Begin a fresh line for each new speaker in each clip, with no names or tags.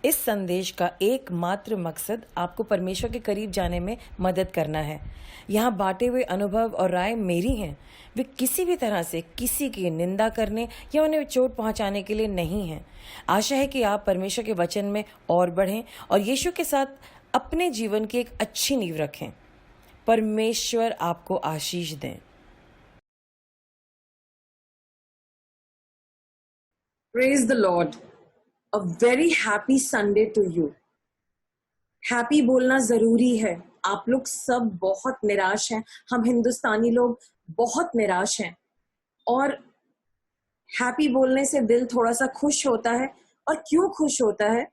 इस संदेश का एकमात्र मकसद आपको परमेश्वर के करीब जाने में मदद करना है। यहाँ बांटे हुए अनुभव और राय मेरी हैं। वे किसी भी तरह से किसी की निंदा करने या उन्हें चोट पहुंचाने के लिए नहीं हैं। आशा है कि आप परमेश्वर के वचन में और बढ़ें और यीशु के साथ अपने जीवन की एक अच्छी नींव रखें। परमेश्वर आपको आशीष दें।
Praise the Lord. A very happy Sunday to you. Happy बोलना जरूरी है। आप लोग सब बहुत निराश हैं, हम हिंदुस्तानी लोग बहुत निराश हैं और हैप्पी बोलने से दिल थोड़ा सा खुश होता है। और क्यों खुश होता है?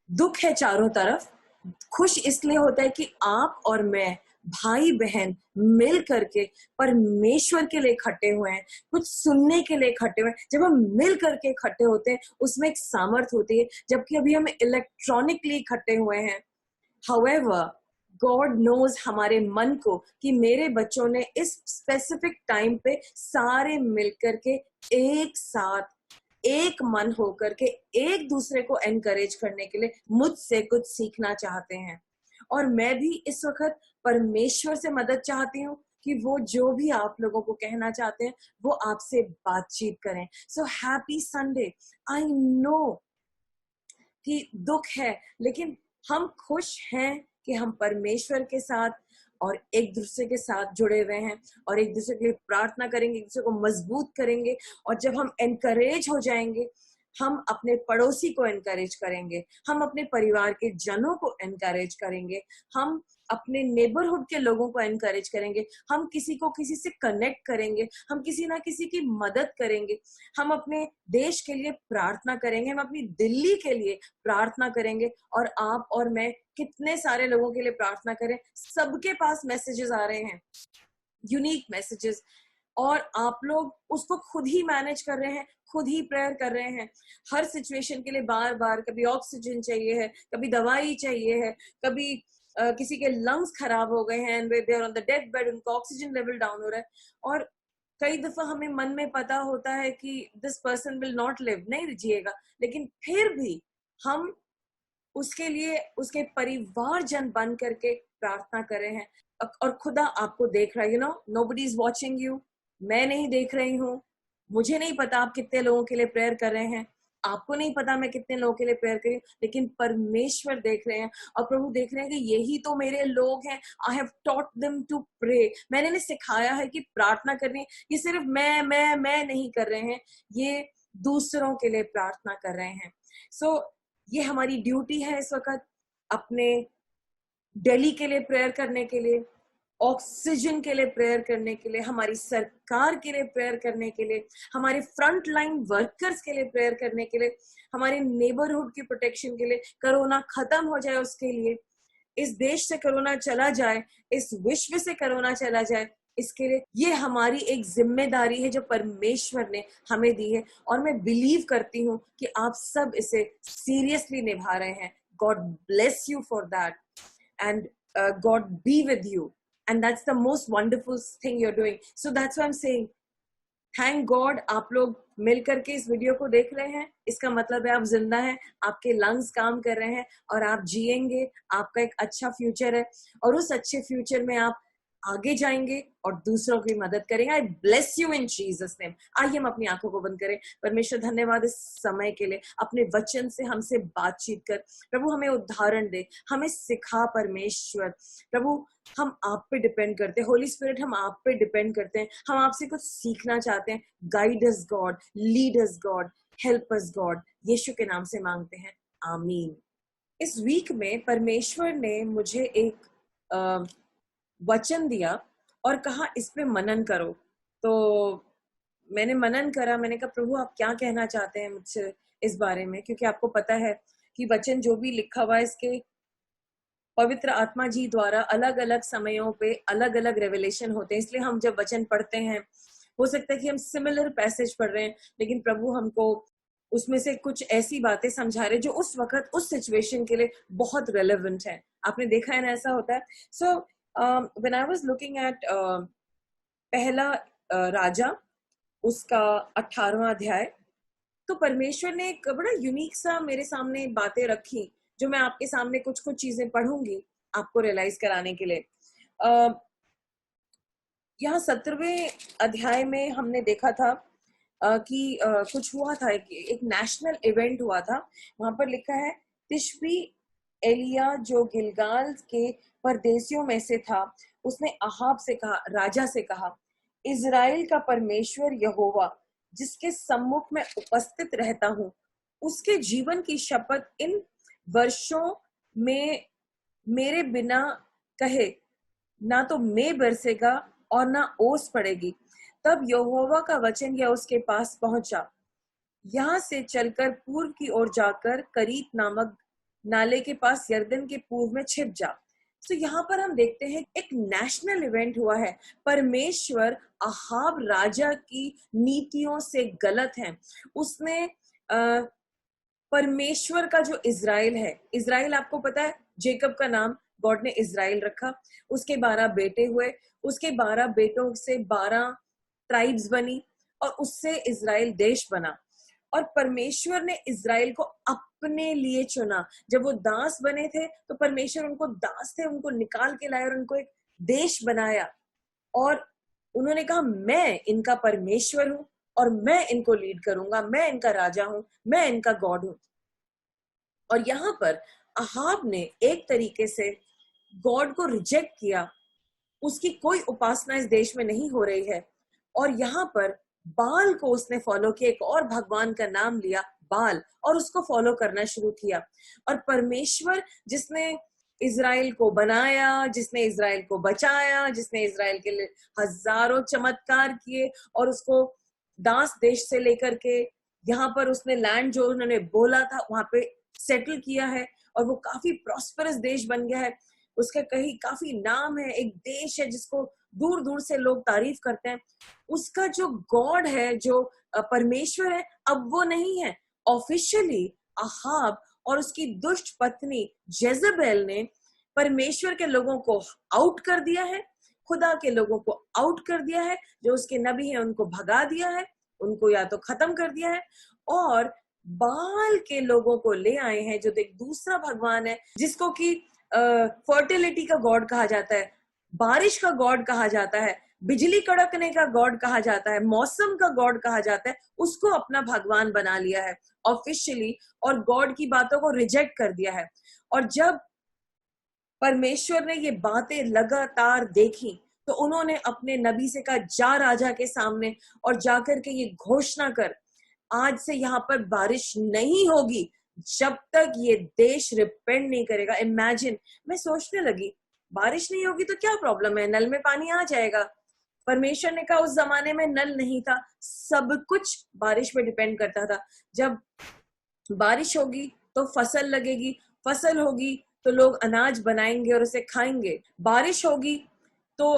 दुख है चारों तरफ। खुश इसलिए होता है कि आप और मैं भाई बहन मिल करके परमेश्वर के लिए इकट्ठे हुए हैं, कुछ सुनने के लिए इकट्ठे हुए हैं। जब हम मिल करके इकट्ठे होते हैं उसमें एक सामर्थ होती है, जबकि अभी हम इलेक्ट्रॉनिकली इकट्ठे हुए हैं। However, God knows हमारे मन को कि मेरे बच्चों ने इस स्पेसिफिक टाइम पे सारे मिलकर के एक साथ एक मन होकर के एक दूसरे को एनकरेज करने के लिए मुझसे कुछ सीखना चाहते हैं। और मैं भी इस वक्त परमेश्वर से मदद चाहती हूँ कि वो जो भी आप लोगों को कहना चाहते हैं वो आपसे बातचीत करें। So happy Sunday. I know कि दुख है, लेकिन हम खुश हैं कि हम परमेश्वर के साथ और एक दूसरे के साथ जुड़े हुए हैं और एक दूसरे के लिए प्रार्थना करेंगे, एक दूसरे को मजबूत करेंगे। और जब हम एनकरेज हो जाएंगे, हम अपने पड़ोसी को एनकरेज करेंगे, हम अपने परिवार के जनों को एनकरेज करेंगे, हम अपने नेबरहुड के लोगों को एनकरेज करेंगे, हम किसी को किसी से कनेक्ट करेंगे, हम किसी ना किसी की मदद करेंगे, हम अपने देश के लिए प्रार्थना करेंगे, हम अपनी दिल्ली के लिए प्रार्थना करेंगे। और आप और मैं कितने सारे लोगों के लिए प्रार्थना करें। सबके पास मैसेजेस आ रहे हैं, यूनिक मैसेजेस, और आप लोग उसको खुद ही मैनेज कर रहे हैं, खुद ही प्रेयर कर रहे हैं। हर सिचुएशन के लिए बार बार कभी ऑक्सीजन चाहिए है, कभी दवाई चाहिए है, कभी किसी के लंग्स खराब हो गए हैं, they are on the death bed, उनका ऑक्सीजन लेवल डाउन हो रहा है। और कई दफा हमें मन में पता होता है कि this person will not live, नहीं जिएगा, लेकिन फिर भी हम उसके लिए उसके परिवारजन बन करके प्रार्थना कर रहे हैं। और खुदा आपको देख रहा है। Nobody is watching you. मैं नहीं देख रही हूँ, मुझे नहीं पता आप कितने लोगों के लिए प्रेयर कर रहे हैं, आपको नहीं पता मैं कितने लोगों के लिए प्रेयर कर रही हूँ, लेकिन परमेश्वर देख रहे हैं और प्रभु देख रहे हैं कि यही तो मेरे लोग हैं। I have taught them to pray. मैंने इन्हें सिखाया है कि प्रार्थना करनी। ये सिर्फ मैं नहीं कर रहे हैं, ये दूसरों के लिए प्रार्थना कर रहे हैं। सो ये हमारी ड्यूटी है इस वक्त, अपने दिल्ली के लिए प्रेयर करने के लिए, ऑक्सीजन के लिए प्रेयर करने के लिए, हमारी सरकार के लिए प्रेयर करने के लिए, हमारे फ्रंट लाइन वर्कर्स के लिए प्रेयर करने के लिए, हमारे नेबरहुड की प्रोटेक्शन के लिए, कोरोना खत्म हो जाए उसके लिए, इस देश से कोरोना चला जाए, इस विश्व से कोरोना चला जाए, इसके लिए ये हमारी एक जिम्मेदारी है जो परमेश्वर ने हमें दी है। और मैं बिलीव करती हूँ कि आप सब इसे सीरियसली निभा रहे हैं। God bless you for that and God be with you, and that's the most wonderful thing you're doing. So that's why I'm saying thank God आप लोग मिल करके इस वीडियो को देख रहे हैं। इसका मतलब है आप जिंदा हैं, आपके लंग्स काम कर रहे हैं और आप जिएंगे, आपका एक अच्छा फ्यूचर है और उस अच्छे फ्यूचर में आप आगे जाएंगे और दूसरों की मदद करेंगे। आई bless you in Jesus name. आइए हम अपनी आंखों को बंद करें। परमेश्वर धन्यवाद इस समय के लिए, अपने वचन से हमसे बातचीत कर प्रभु, हमें उदाहरण दे, हमें सिखा परमेश्वर। प्रभु हम आप पे डिपेंड करते हैं, होली स्पिरिट हम आप पे डिपेंड करते हैं, हम आपसे कुछ सीखना चाहते हैं। Guide us God, lead us God, help us God. Yeshu के नाम से मांगते हैं, आमीन। इस वीक में परमेश्वर ने मुझे एक वचन दिया और कहा इस पे मनन करो। तो मैंने मनन करा, मैंने कहा प्रभु आप क्या कहना चाहते हैं मुझसे इस बारे में, क्योंकि आपको पता है कि वचन जो भी लिखा हुआ है इसके पवित्र आत्मा जी द्वारा अलग अलग समयों पे अलग अलग रेवलेशन होते हैं। इसलिए हम जब वचन पढ़ते हैं, हो सकता है कि हम सिमिलर पैसेज पढ़ रहे हैं, लेकिन प्रभु हमको उसमें से कुछ ऐसी बातें समझा रहे जो उस वक्त उस सिचुएशन के लिए बहुत रेलेवेंट है। आपने देखा है ना, ऐसा होता है। So when I was looking at पहला राजा, उसका 18वां अध्याय, तो परमेश्वर ने एक बड़ा यूनिक सा मेरे सामने बातें रखी, जो मैं आपके सामने कुछ कुछ चीजें पढ़ूंगी आपको रियलाइज कराने के लिए। यहाँ 17वें अध्याय में हमने देखा था कि कुछ हुआ था, एक नेशनल इवेंट हुआ था। वहां पर लिखा है, तिशबी एलिया जो गिलगाल के परदेसियों में से था, उसने अहाब से कहा, राजा से कहा, इज़राइल का परमेश्वर यहोवा जिसके सम्मुख में उपस्थित रहता हूँ, उसके जीवन की शपथ, इन वर्षों में मेरे बिना कहे ना तो मैं बरसेगा और ना ओस पड़ेगी। तब यहोवा का वचन यह उसके पास पहुंचा, यहाँ से चलकर पूर्व की ओर जाकर करीत नामक नाले के पास यरदन के पूर्व में छिप जा। तो यहाँ पर हम देखते हैं एक नेशनल इवेंट हुआ है। परमेश्वर अहाब राजा की नीतियों से गलत है। उसने परमेश्वर का जो इज़राइल है, इज़राइल आपको पता है जेकब का नाम गॉड ने इज़राइल रखा। उसके 12 बेटे हुए, उसके 12 बेटों से 12 ट्राइब्स बनी और उससे इज़राइल देश बना। और परमेश्वर ने इज़राइल को अपने लिए चुना। जब वो दास बने थे तो परमेश्वर उनको दास थे, उनको निकाल के लाया और उनको एक देश बनाया। और उन्होंने कहा, मैं इनका परमेश्वर हूं और मैं इनको लीड करूंगा, मैं इनका राजा हूं, मैं इनका गॉड हूं। और यहाँ पर अहाब ने एक तरीके से गॉड को रिजेक्ट किया। उसकी कोई उपासना इस देश में नहीं हो रही है। और यहाँ पर बाल को उसने फॉलो किया, एक और भगवान का नाम लिया बाल, और उसको फॉलो करना शुरू किया। और परमेश्वर जिसने इज़राइल को बनाया, जिसने इज़राइल को बचाया, जिसने इज़राइल के लिए हजारों चमत्कार किए और उसको दास देश से लेकर के यहाँ पर उसने लैंड जो उन्होंने बोला था वहां पे सेटल किया है, और वो काफी प्रॉस्परस देश बन गया है। उसका कहीं काफी नाम है, एक देश है जिसको दूर दूर से लोग तारीफ करते हैं। उसका जो गॉड है, जो परमेश्वर है, अब वो नहीं है। ऑफिशियली अहाब और उसकी दुष्ट पत्नी जेजबेल ने परमेश्वर के लोगों को आउट कर दिया है, खुदा के लोगों को आउट कर दिया है। जो उसके नबी हैं उनको भगा दिया है, उनको या तो खत्म कर दिया है, और बाल के लोगों को ले आए हैं जो एक दूसरा भगवान है, जिसको कि फर्टिलिटी का गॉड कहा जाता है, बारिश का गॉड कहा जाता है, बिजली कड़कने का गॉड कहा जाता है, मौसम का गॉड कहा जाता है। उसको अपना भगवान बना लिया है ऑफिशियली, और गॉड की बातों को रिजेक्ट कर दिया है। और जब परमेश्वर ने ये बातें लगातार देखी तो उन्होंने अपने नबी से कहा, जा राजा के सामने और जाकर के ये घोषणा कर, आज से यहाँ पर बारिश नहीं होगी जब तक ये देश रिपेंट नहीं करेगा। इमेजिन, मैं सोचने लगी, बारिश नहीं होगी तो क्या प्रॉब्लम है, नल में पानी आ जाएगा। परमेश्वर ने कहा, उस जमाने में नल नहीं था, सब कुछ बारिश पे डिपेंड करता था। जब बारिश होगी तो फसल लगेगी, फसल होगी तो लोग अनाज बनाएंगे और उसे खाएंगे, बारिश होगी तो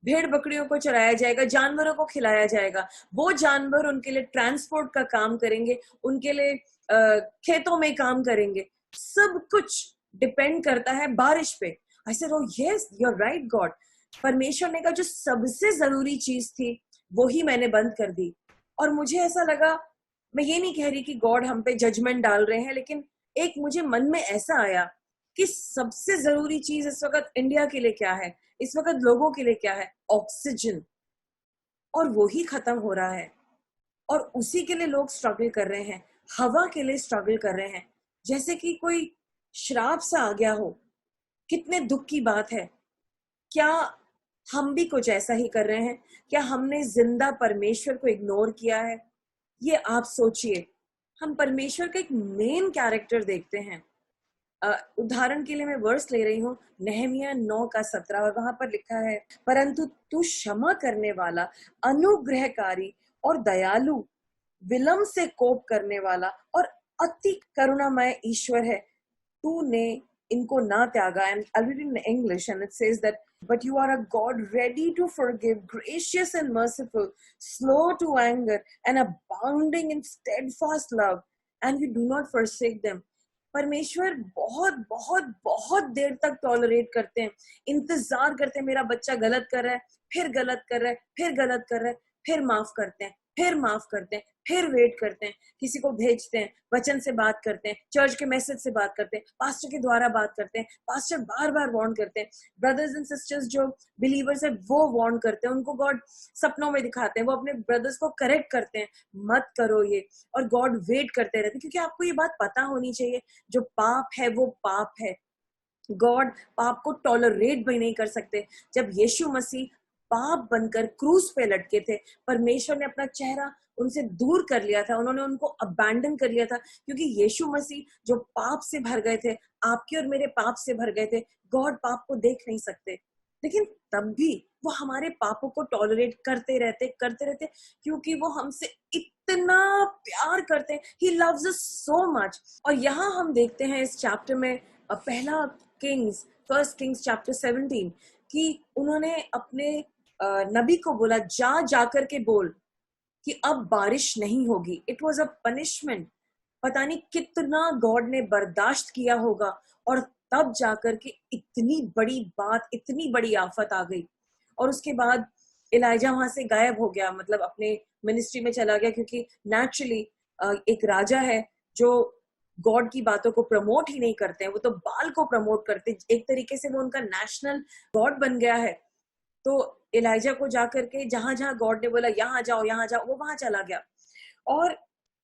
भेड़ बकरियों को चराया जाएगा, जानवरों को खिलाया जाएगा, वो जानवर उनके लिए ट्रांसपोर्ट का काम करेंगे, उनके लिए खेतों में काम करेंगे। सब कुछ डिपेंड करता है बारिश पे। I said, oh yes, you are right God. परमेश्वर ने कहा, जो सबसे जरूरी चीज थी वो ही मैंने बंद कर दी। और मुझे ऐसा लगा, मैं ये नहीं कह रही कि गॉड हम पे जजमेंट डाल रहे हैं, लेकिन एक मुझे मन में ऐसा आया कि सबसे जरूरी चीज इस वक्त इंडिया के लिए क्या है, इस वक्त लोगों के लिए क्या है? ऑक्सीजन। और वो ही खत्म हो रहा है, और उसी के लिए लोग स्ट्रगल कर रहे हैं, हवा के लिए स्ट्रगल कर रहे हैं, जैसे कि कोई श्राप सा आ गया हो। कितने दुख की बात है। क्या हम भी कुछ ऐसा ही कर रहे हैं? क्या हमने जिंदा परमेश्वर को इग्नोर किया है? ये आप सोचिए। हम परमेश्वर का एक मेन कैरेक्टर देखते हैं। उदाहरण के लिए मैं वर्स ले रही हूँ, नहमिया 9:17, और वहां पर लिखा है, परंतु तू क्षमा करने वाला, अनुग्रहकारी और दयालु, विलम्ब से कोप करने वाला और अति करुणामय ईश्वर है। तूने इनको ना त्यागा। And I'll read in English, and it says that, but you are a God ready to forgive, gracious and merciful, slow to anger, and abounding in steadfast love, and you do not forsake them. परमेश्वर बहुत बहुत बहुत देर तक tolerate करते हैं, इंतजार करते हैं, मेरा बच्चा गलत कर रहा है, फिर गलत कर रहा है, फिर गलत कर रहा है, फिर माफ करते हैं, फिर माफ करते हैं, फिर वेट करते हैं, किसी को भेजते हैं, वचन से बात करते हैं, चर्च के मैसेज से बात करते हैं, पास्टर के द्वारा बात करते हैं, पास्टर बार बार वार्न करते हैं, ब्रदर्स एंड सिस्टर्स जो बिलीवर्स है वो वार्न करते हैं, उनको गॉड सपनों में दिखाते हैं, वो अपने ब्रदर्स को करेक्ट करते हैं, मत करो ये, और गॉड वेट करते रहते हैं, क्योंकि आपको ये बात पता होनी चाहिए, जो पाप है वो पाप है। गॉड पाप को टॉलरेट भी नहीं कर सकते। जब यीशु मसीह पाप बनकर क्रूस पे लटके थे, परमेश्वर ने अपना चेहरा उनसे दूर कर लिया था, उन्होंने उनको अबैंडन कर लिया था, क्योंकि यीशु मसीह जो पाप से भर गए थे, आपके और मेरे पाप से भर गए थे, गॉड पाप को देख नहीं सकते, लेकिन तब भी वो हमारे पापों को टॉलरेट करते रहते, क्योंकि वो हमसे इतना प्यार करते हैं। He loves us so much. और यहाँ हम देखते हैं इस चैप्टर में पहला किंग्स, फर्स्ट किंग्स चैप्टर 17, कि उन्होंने अपने नबी को बोला, जाकर के बोल कि अब बारिश नहीं होगी। It was a punishment. पता नहीं कितना गॉड ने बर्दाश्त किया होगा, और तब जाकर के इतनी बड़ी बात, इतनी बड़ी आफत आ गई। और उसके बाद इलाइजा वहां से गायब हो गया, मतलब अपने मिनिस्ट्री में चला गया, क्योंकि नेचुरली एक राजा है जो गॉड की बातों को प्रमोट ही नहीं करते हैं, वो तो बाल को प्रमोट करते हैं, एक तरीके से वो उनका नेशनल गॉड बन गया है। तो इलाइजा को जाकर के जहां जहां गॉड ने बोला यहाँ जाओ, वो वहां चला गया, और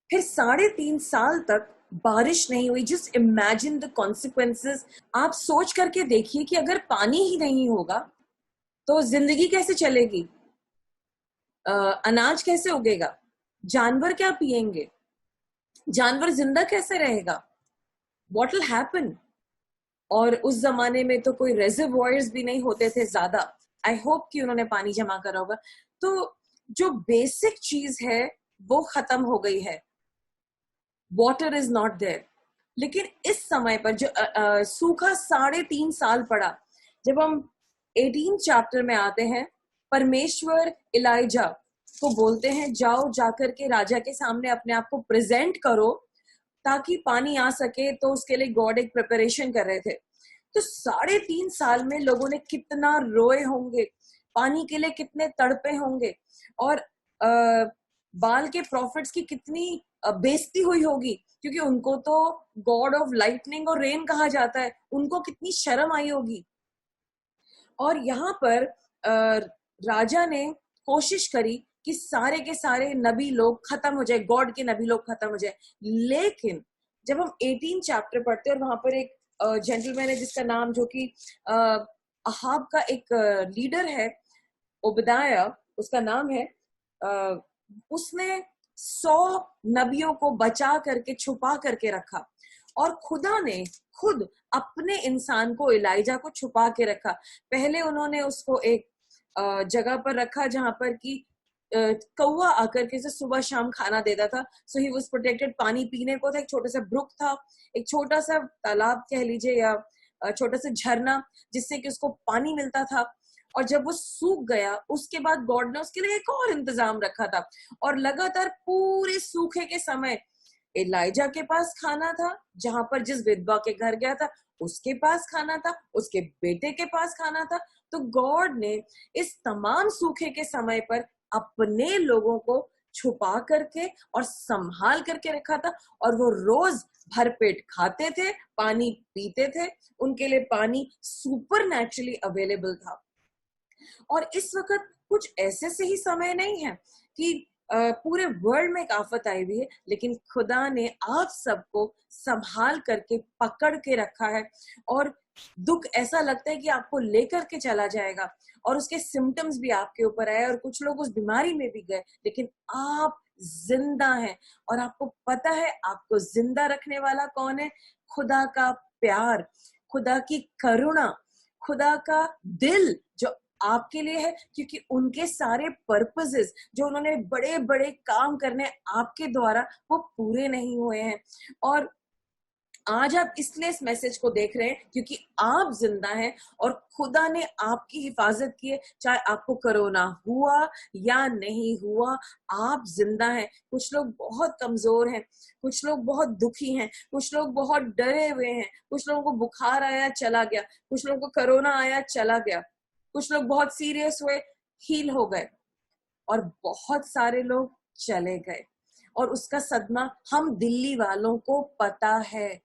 फिर 3.5 साल तक बारिश नहीं हुई। Just imagine the consequences. आप सोच करके देखिए कि अगर पानी ही नहीं होगा तो जिंदगी कैसे चलेगी, अनाज कैसे उगेगा, जानवर क्या पिएंगे, जानवर जिंदा कैसे रहेगा, व्हाट विल हैपन। और उस जमाने में तो कोई रेजर्वॉयर्स भी नहीं होते थे ज्यादा। आई होप कि उन्होंने पानी जमा करा होगा। तो जो बेसिक चीज है वो खत्म हो गई है, वाटर इज नॉट देयर। लेकिन इस समय पर जो सूखा 3.5 साल पड़ा, जब हम 18 चैप्टर में आते हैं, परमेश्वर इलाइजा को बोलते हैं, जाओ जाकर के राजा के सामने अपने आप को प्रेजेंट करो ताकि पानी आ सके। तो उसके लिए गॉड एक प्रिपरेशन कर रहे थे। तो 3.5 साल में लोगों ने कितना रोए होंगे, पानी के लिए कितने तड़पे होंगे, और बाल के प्रॉफिट्स की कितनी बेइज्जती हुई होगी, क्योंकि उनको तो गॉड ऑफ लाइटनिंग और रेन कहा जाता है, उनको कितनी शर्म आई होगी। और यहाँ पर राजा ने कोशिश करी कि सारे के सारे नबी लोग खत्म हो जाए, गॉड के नबी लोग खत्म हो जाए। लेकिन जब हम 18 चैप्टर पढ़ते हैं, और वहां पर एक जेंटलमैन है जिसका नाम, जो कि अहाब का एक लीडर है, ओबदाया उसका नाम है, उसने 100 नबियों को बचा करके छुपा करके रखा, और खुदा ने खुद अपने इंसान को, इलाइजा को छुपा के रखा। पहले उन्होंने उसको एक जगह पर रखा जहां पर कि कौवा आकर के सुबह शाम खाना देता था। सो ही वाज प्रोटेक्टेड। पानी पीने को था, एक छोटा सा ब्रुक था, एक छोटा सा तालाब कह लीजिए, या छोटा सा झरना, जिससे कि उसको पानी मिलता था। और जब वो सूख गया, उसके बाद गॉड ने उसके लिए एक और इंतजाम रखा था। और लगातार पूरे सूखे के समय एलाइजा के पास खाना था, जहां पर जिस विधवा के घर गया था उसके पास खाना था, उसके बेटे के पास खाना था। तो गॉड ने इस तमाम सूखे के समय पर अपने लोगों को छुपा करके और संभाल करके रखा था, और वो रोज भरपेट खाते थे, पानी पीते थे, उनके लिए पानी सुपर नेचुरली अवेलेबल था। और इस वक्त कुछ ऐसे से ही समय नहीं है कि पूरे वर्ल्ड में एक आफत आई हुई है, लेकिन खुदा ने आप सबको संभाल करके पकड़ के रखा है। और दुख ऐसा लगता है कि आपको लेकर के चला जाएगा, और उसके सिम्टम्स भी आपके ऊपर आए, और कुछ लोग उस बीमारी में भी गए, लेकिन आप जिंदा हैं। और आपको पता है आपको जिंदा रखने वाला कौन है? खुदा का प्यार, खुदा की करुणा, खुदा का दिल जो आपके लिए है, क्योंकि उनके सारे पर्पसेस जो उन्होंने बड़े बड़े काम करने आपके द्वारा, वो पूरे नहीं हुए हैं। और आज आप इसलिए इस मैसेज को देख रहे हैं क्योंकि आप जिंदा हैं, और खुदा ने आपकी हिफाजत की है। चाहे आपको कोरोना हुआ या नहीं हुआ, आप जिंदा हैं। कुछ लोग बहुत कमजोर हैं, कुछ लोग बहुत दुखी हैं, कुछ लोग बहुत डरे हुए हैं, कुछ लोगों को बुखार आया चला गया, कुछ लोगों को कोरोना आया चला गया, कुछ लोग बहुत सीरियस हुए, हील हो गए। और बहुत सारे लोग चले गए। और उसका सदमा हम दिल्ली वालों को पता है।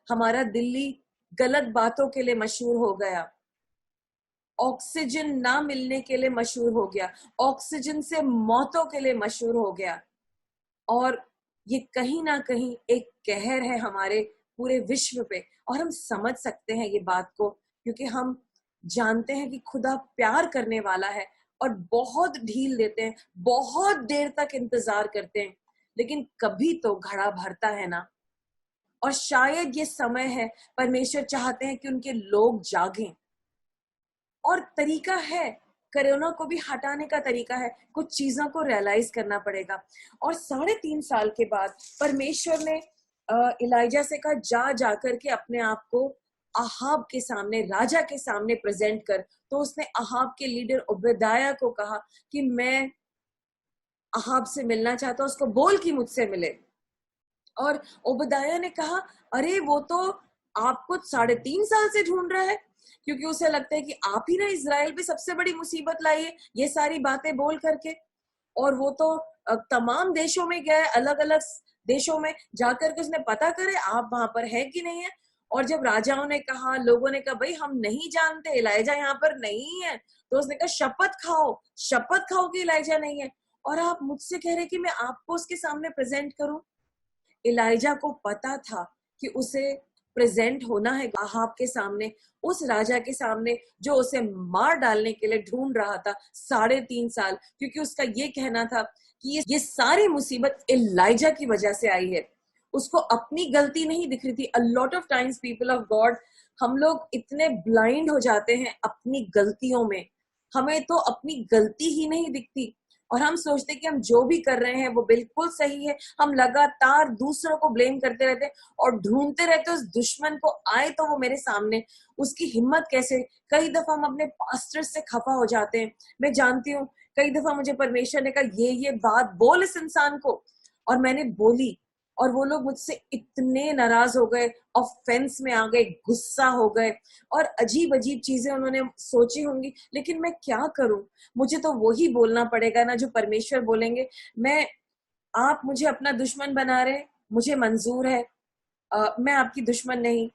हमारा दिल्ली गलत बातों के लिए मशहूर हो गया, ऑक्सीजन ना मिलने के लिए मशहूर हो गया, ऑक्सीजन से मौतों के लिए मशहूर हो गया। और ये कहीं ना कहीं एक कहर है हमारे पूरे विश्व पे। और हम समझ सकते हैं ये बात को, क्योंकि हम जानते हैं कि खुदा प्यार करने वाला है और बहुत ढील देते हैं, बहुत देर तक इंतजार करते हैं, लेकिन कभी तो घड़ा भरता है ना। और शायद ये समय है, परमेश्वर चाहते हैं कि उनके लोग जागें। और तरीका है, कोरोना को भी हटाने का तरीका है, कुछ चीजों को रियलाइज करना पड़ेगा। और 3.5 साल के बाद परमेश्वर ने इलाइजा से कहा, जा जाकर के अपने आप को अहाब के सामने, राजा के सामने प्रेजेंट कर। तो उसने अहाब के लीडर ओबेदाया को कहा कि मैं अहाब से मिलना चाहता हूं, उसको बोल कि मुझसे मिले। और ओबेदाया ने कहा, अरे वो तो आपको 3.5 साल से ढूंढ रहा है, क्योंकि उसे लगता है कि आप ही ना इजराइल पे सबसे बड़ी मुसीबत लाई है ये सारी बातें बोल करके। और वो तो तमाम देशों में गया है, अलग अलग देशों में जाकर के उसने पता करे आप वहां पर है कि नहीं है। और जब राजाओं ने कहा, लोगों ने कहा, भाई हम नहीं जानते, इलाइजा यहाँ पर नहीं है, तो उसने कहा, शपथ खाओ कि इलाइजा नहीं है, और आप मुझसे कह रहे कि मैं आपको उसके सामने प्रेजेंट करूं। इलाइजा को पता था कि उसे प्रेजेंट होना है अहाब के सामने, उस राजा के सामने जो उसे मार डालने के लिए ढूंढ रहा था 3.5 साल, क्योंकि उसका ये कहना था कि ये सारी मुसीबत इलाइजा की वजह से आई है। उसको अपनी गलती नहीं दिख रही थी। A lot of times people of God, हम लोग इतने ब्लाइंड हो जाते हैं अपनी गलतियों में, हमें तो अपनी गलती ही नहीं दिखती और हम सोचते कि हम जो भी कर रहे हैं वो बिल्कुल सही है। हम लगातार दूसरों को ब्लेम करते रहते हैं और ढूंढते रहते हैं उस दुश्मन को, आए तो वो मेरे सामने, उसकी हिम्मत कैसे। कई दफा हम अपने पास्टर से खफा हो जाते हैं। मैं जानती हूँ कई दफा मुझे परमेश्वर ने कहा ये बात बोल इस इंसान को, और मैंने बोली, और वो लोग मुझसे इतने नाराज हो गए, ऑफेंस में आ गए, गुस्सा हो गए, और अजीब अजीब चीजें उन्होंने सोची होंगी। लेकिन मैं क्या करूं, मुझे तो वही बोलना पड़ेगा ना जो परमेश्वर बोलेंगे। आप मुझे अपना दुश्मन बना रहे, मुझे मंजूर है, मैं आपकी दुश्मन नहीं,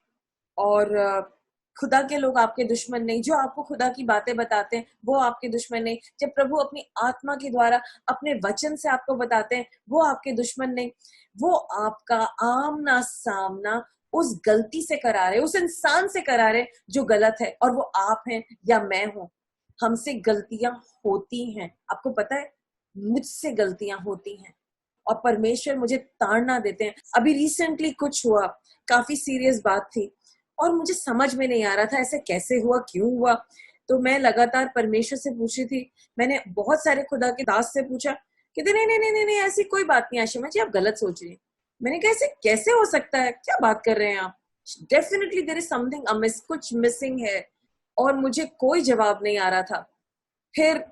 और खुदा के लोग आपके दुश्मन नहीं, जो आपको खुदा की बातें बताते हैं वो आपके दुश्मन नहीं, जब प्रभु अपनी आत्मा के द्वारा अपने वचन से आपको बताते हैं वो आपके दुश्मन नहीं। वो आपका आमना सामना उस गलती से करा रहे, उस इंसान से करा रहे जो गलत है, और वो आप हैं या मैं हूं। हमसे गलतियां होती हैं, आपको पता है, मुझसे गलतियां होती हैं, और परमेश्वर मुझे ताड़ना देते हैं। अभी रिसेंटली कुछ हुआ, काफी सीरियस बात थी, और मुझे समझ में नहीं आ रहा था ऐसे कैसे हुआ, क्यों हुआ। तो मैं लगातार परमेश्वर से पूछ रही थी, मैंने बहुत सारे खुदा के दास से पूछा, कहते नहीं नहीं नहीं नहीं नहीं, ऐसी कोई बात नहीं आशिमा जी, आप गलत सोच रही हैं। मैंने कहा ऐसे कैसे हो सकता है, क्या बात कर रहे हैं आप, definitely there is something Amish, कुछ मिसिंग है। और मुझे कोई जवाब नहीं आ रहा था। फिर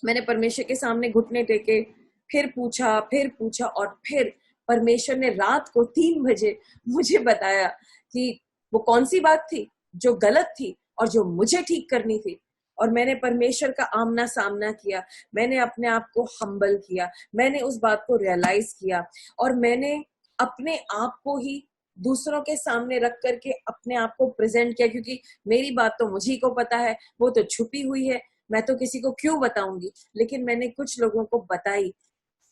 मैंने परमेश्वर के सामने घुटने टेके, फिर पूछा, और फिर परमेश्वर ने रात को 3 बजे मुझे बताया कि वो कौन सी बात थी जो गलत थी और जो मुझे ठीक करनी थी। और मैंने परमेश्वर का आमना सामना किया, मैंने अपने आप को हम्बल किया, मैंने उस बात को रियलाइज किया, और मैंने अपने आप को ही दूसरों के सामने रख करके अपने आप को प्रेजेंट किया, क्योंकि मेरी बात तो मुझी को पता है, वो तो छुपी हुई है, मैं तो किसी को क्यों बताऊंगी। लेकिन मैंने कुछ लोगों को बताई,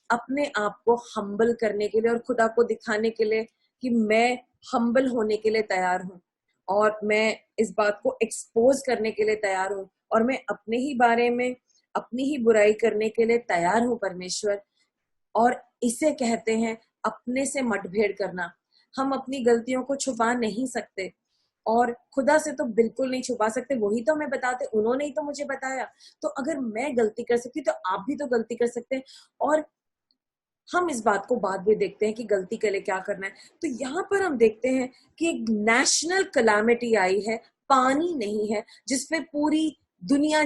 अपने आप को हम्बल करने के लिए और खुदा को दिखाने के लिए कि मैं हम्बल होने के लिए तैयार हूँ, और मैं इस बात को एक्सपोज करने के लिए तैयार हूँ, और मैं अपने ही बारे में अपनी ही बुराई करने के लिए तैयार हूँ परमेश्वर। और इसे कहते हैं अपने से मतभेद करना। हम अपनी गलतियों को छुपा नहीं सकते, और खुदा से तो बिल्कुल नहीं छुपा सकते, वही तो हमें बताते, उन्होंने ही तो मुझे बताया। तो अगर मैं गलती कर सकती तो आप भी तो गलती कर सकते हैं। और हम इस बात को बाद में देखते हैं कि गलती के लिए क्या करना है। तो यहाँ पर हम देखते हैं कि एक नेशनल कलामिटी आई है, पानी नहीं है, जिसपे पूरी दुनिया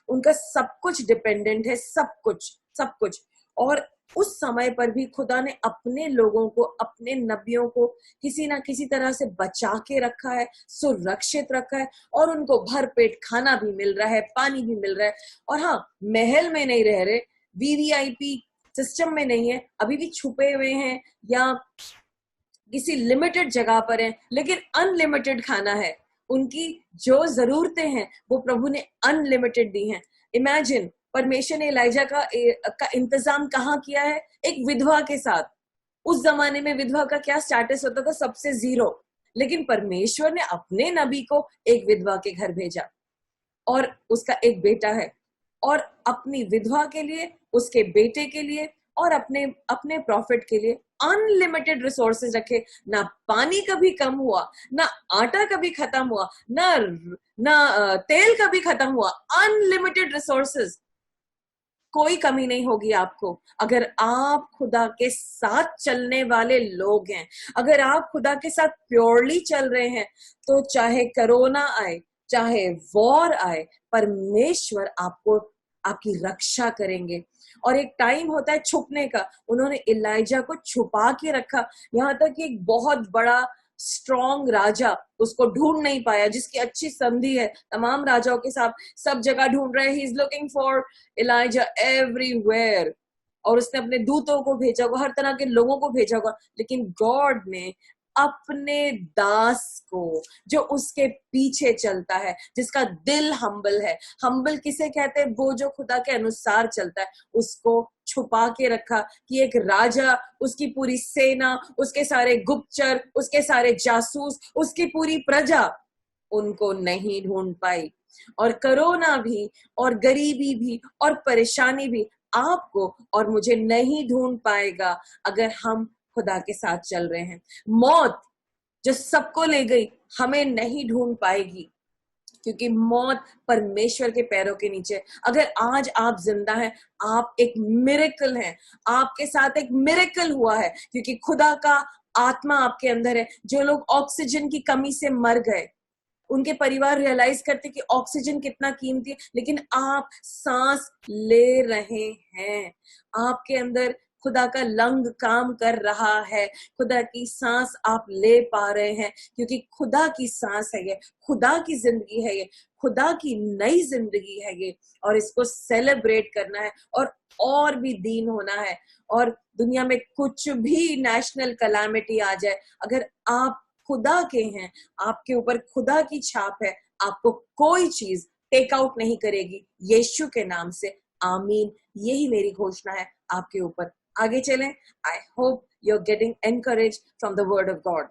उनका सब कुछ डिपेंडेंट है, सब कुछ। और उस समय पर भी खुदा ने अपने लोगों को, अपने नबियों को किसी ना किसी तरह से बचा के रखा है, सुरक्षित रखा है, और उनको भरपेट खाना भी मिल रहा है, पानी भी मिल रहा है। और हाँ, महल में नहीं रह रहे, वीवीआईपी सिस्टम में नहीं है, अभी भी छुपे हुए हैं या किसी लिमिटेड जगह पर हैं, लेकिन अनलिमिटेड खाना है। उनकी जो जरूरतें हैं वो प्रभु ने अनलिमिटेड दी हैं। इमेजिन, परमेश्वर ने एलिजा का इंतजाम कहाँ किया है? एक विधवा के साथ। उस जमाने में विधवा का क्या स्टेटस होता था? सबसे जीरो। लेकिन परमेश्वर ने अपने नबी को एक विधवा के घर भेजा, और उसका एक बेटा है, और अपनी विधवा के लिए, उसके बेटे के लिए, और अपने अपने प्रॉफिट के लिए अनलिमिटेड रिसोर्सेज रखे। ना पानी कभी कम हुआ, ना आटा कभी खत्म हुआ, ना तेल कभी खत्म हुआ। अनलिमिटेड रिसोर्सेज, कोई कमी नहीं होगी आपको। अगर आप खुदा के साथ चलने वाले लोग हैं, अगर आप खुदा के साथ प्योरली चल रहे हैं, तो चाहे कोरोना आए, चाहे वॉर आए, परमेश्वर आपको, आपकी रक्षा करेंगे। और एक टाइम होता है छुपने का। उन्होंने एलिजा को छुपा के रखा, यहाँ तक कि एक बहुत बड़ा स्ट्रॉन्ग राजा उसको ढूंढ नहीं पाया, जिसकी अच्छी संधि है तमाम राजाओं के साथ, सब जगह ढूंढ रहे हैं। He is looking for Elijah everywhere, और उसने अपने दूतों को भेजा होगा, हर तरह के लोगों को भेजा होगा, लेकिन गॉड ने अपने दास को, जो उसके पीछे चलता है, जिसका दिल हम्बल है। हम्बल किसे कहते हैं? वो जो खुदा के अनुसार चलता है। उसको छुपा के रखा कि एक राजा, उसकी पूरी सेना, उसके सारे गुप्तचर, उसके सारे जासूस, उसकी पूरी प्रजा उनको नहीं ढूंढ पाई। और कोरोना भी, और गरीबी भी, और परेशानी भी आपको और मुझे नहीं ढूंढ पाएगा अगर हम खुदा के साथ चल रहे हैं। मौत जो सबको ले गई, हमें नहीं ढूंढ पाएगी, क्योंकि मौत परमेश्वर के पैरों के नीचे। अगर आज आप जिंदा हैं, आप एक मिरेकल हैं। आपके साथ एक मिरेकल हुआ है, क्योंकि खुदा का आत्मा आपके अंदर है। जो लोग ऑक्सीजन की कमी से मर गए, उनके परिवार रियलाइज करते कि ऑक्सीजन कितना कीमती है, लेकिन आप सांस ले रहे हैं। आपके अंदर खुदा का लंग काम कर रहा है, खुदा की सांस आप ले पा रहे हैं, क्योंकि खुदा की सांस है ये, खुदा की जिंदगी है ये, खुदा की नई जिंदगी है ये। और इसको सेलिब्रेट करना है, और भी दीन होना है। और दुनिया में कुछ भी नेशनल कैलामिटी आ जाए, अगर आप खुदा के हैं, आपके ऊपर खुदा की छाप है, आपको कोई चीज टेक आउट नहीं करेगी, यीशु के नाम से। आमीन। यही मेरी घोषणा है आपके ऊपर। आगे चलें। I hope you are getting encourage from the word of God.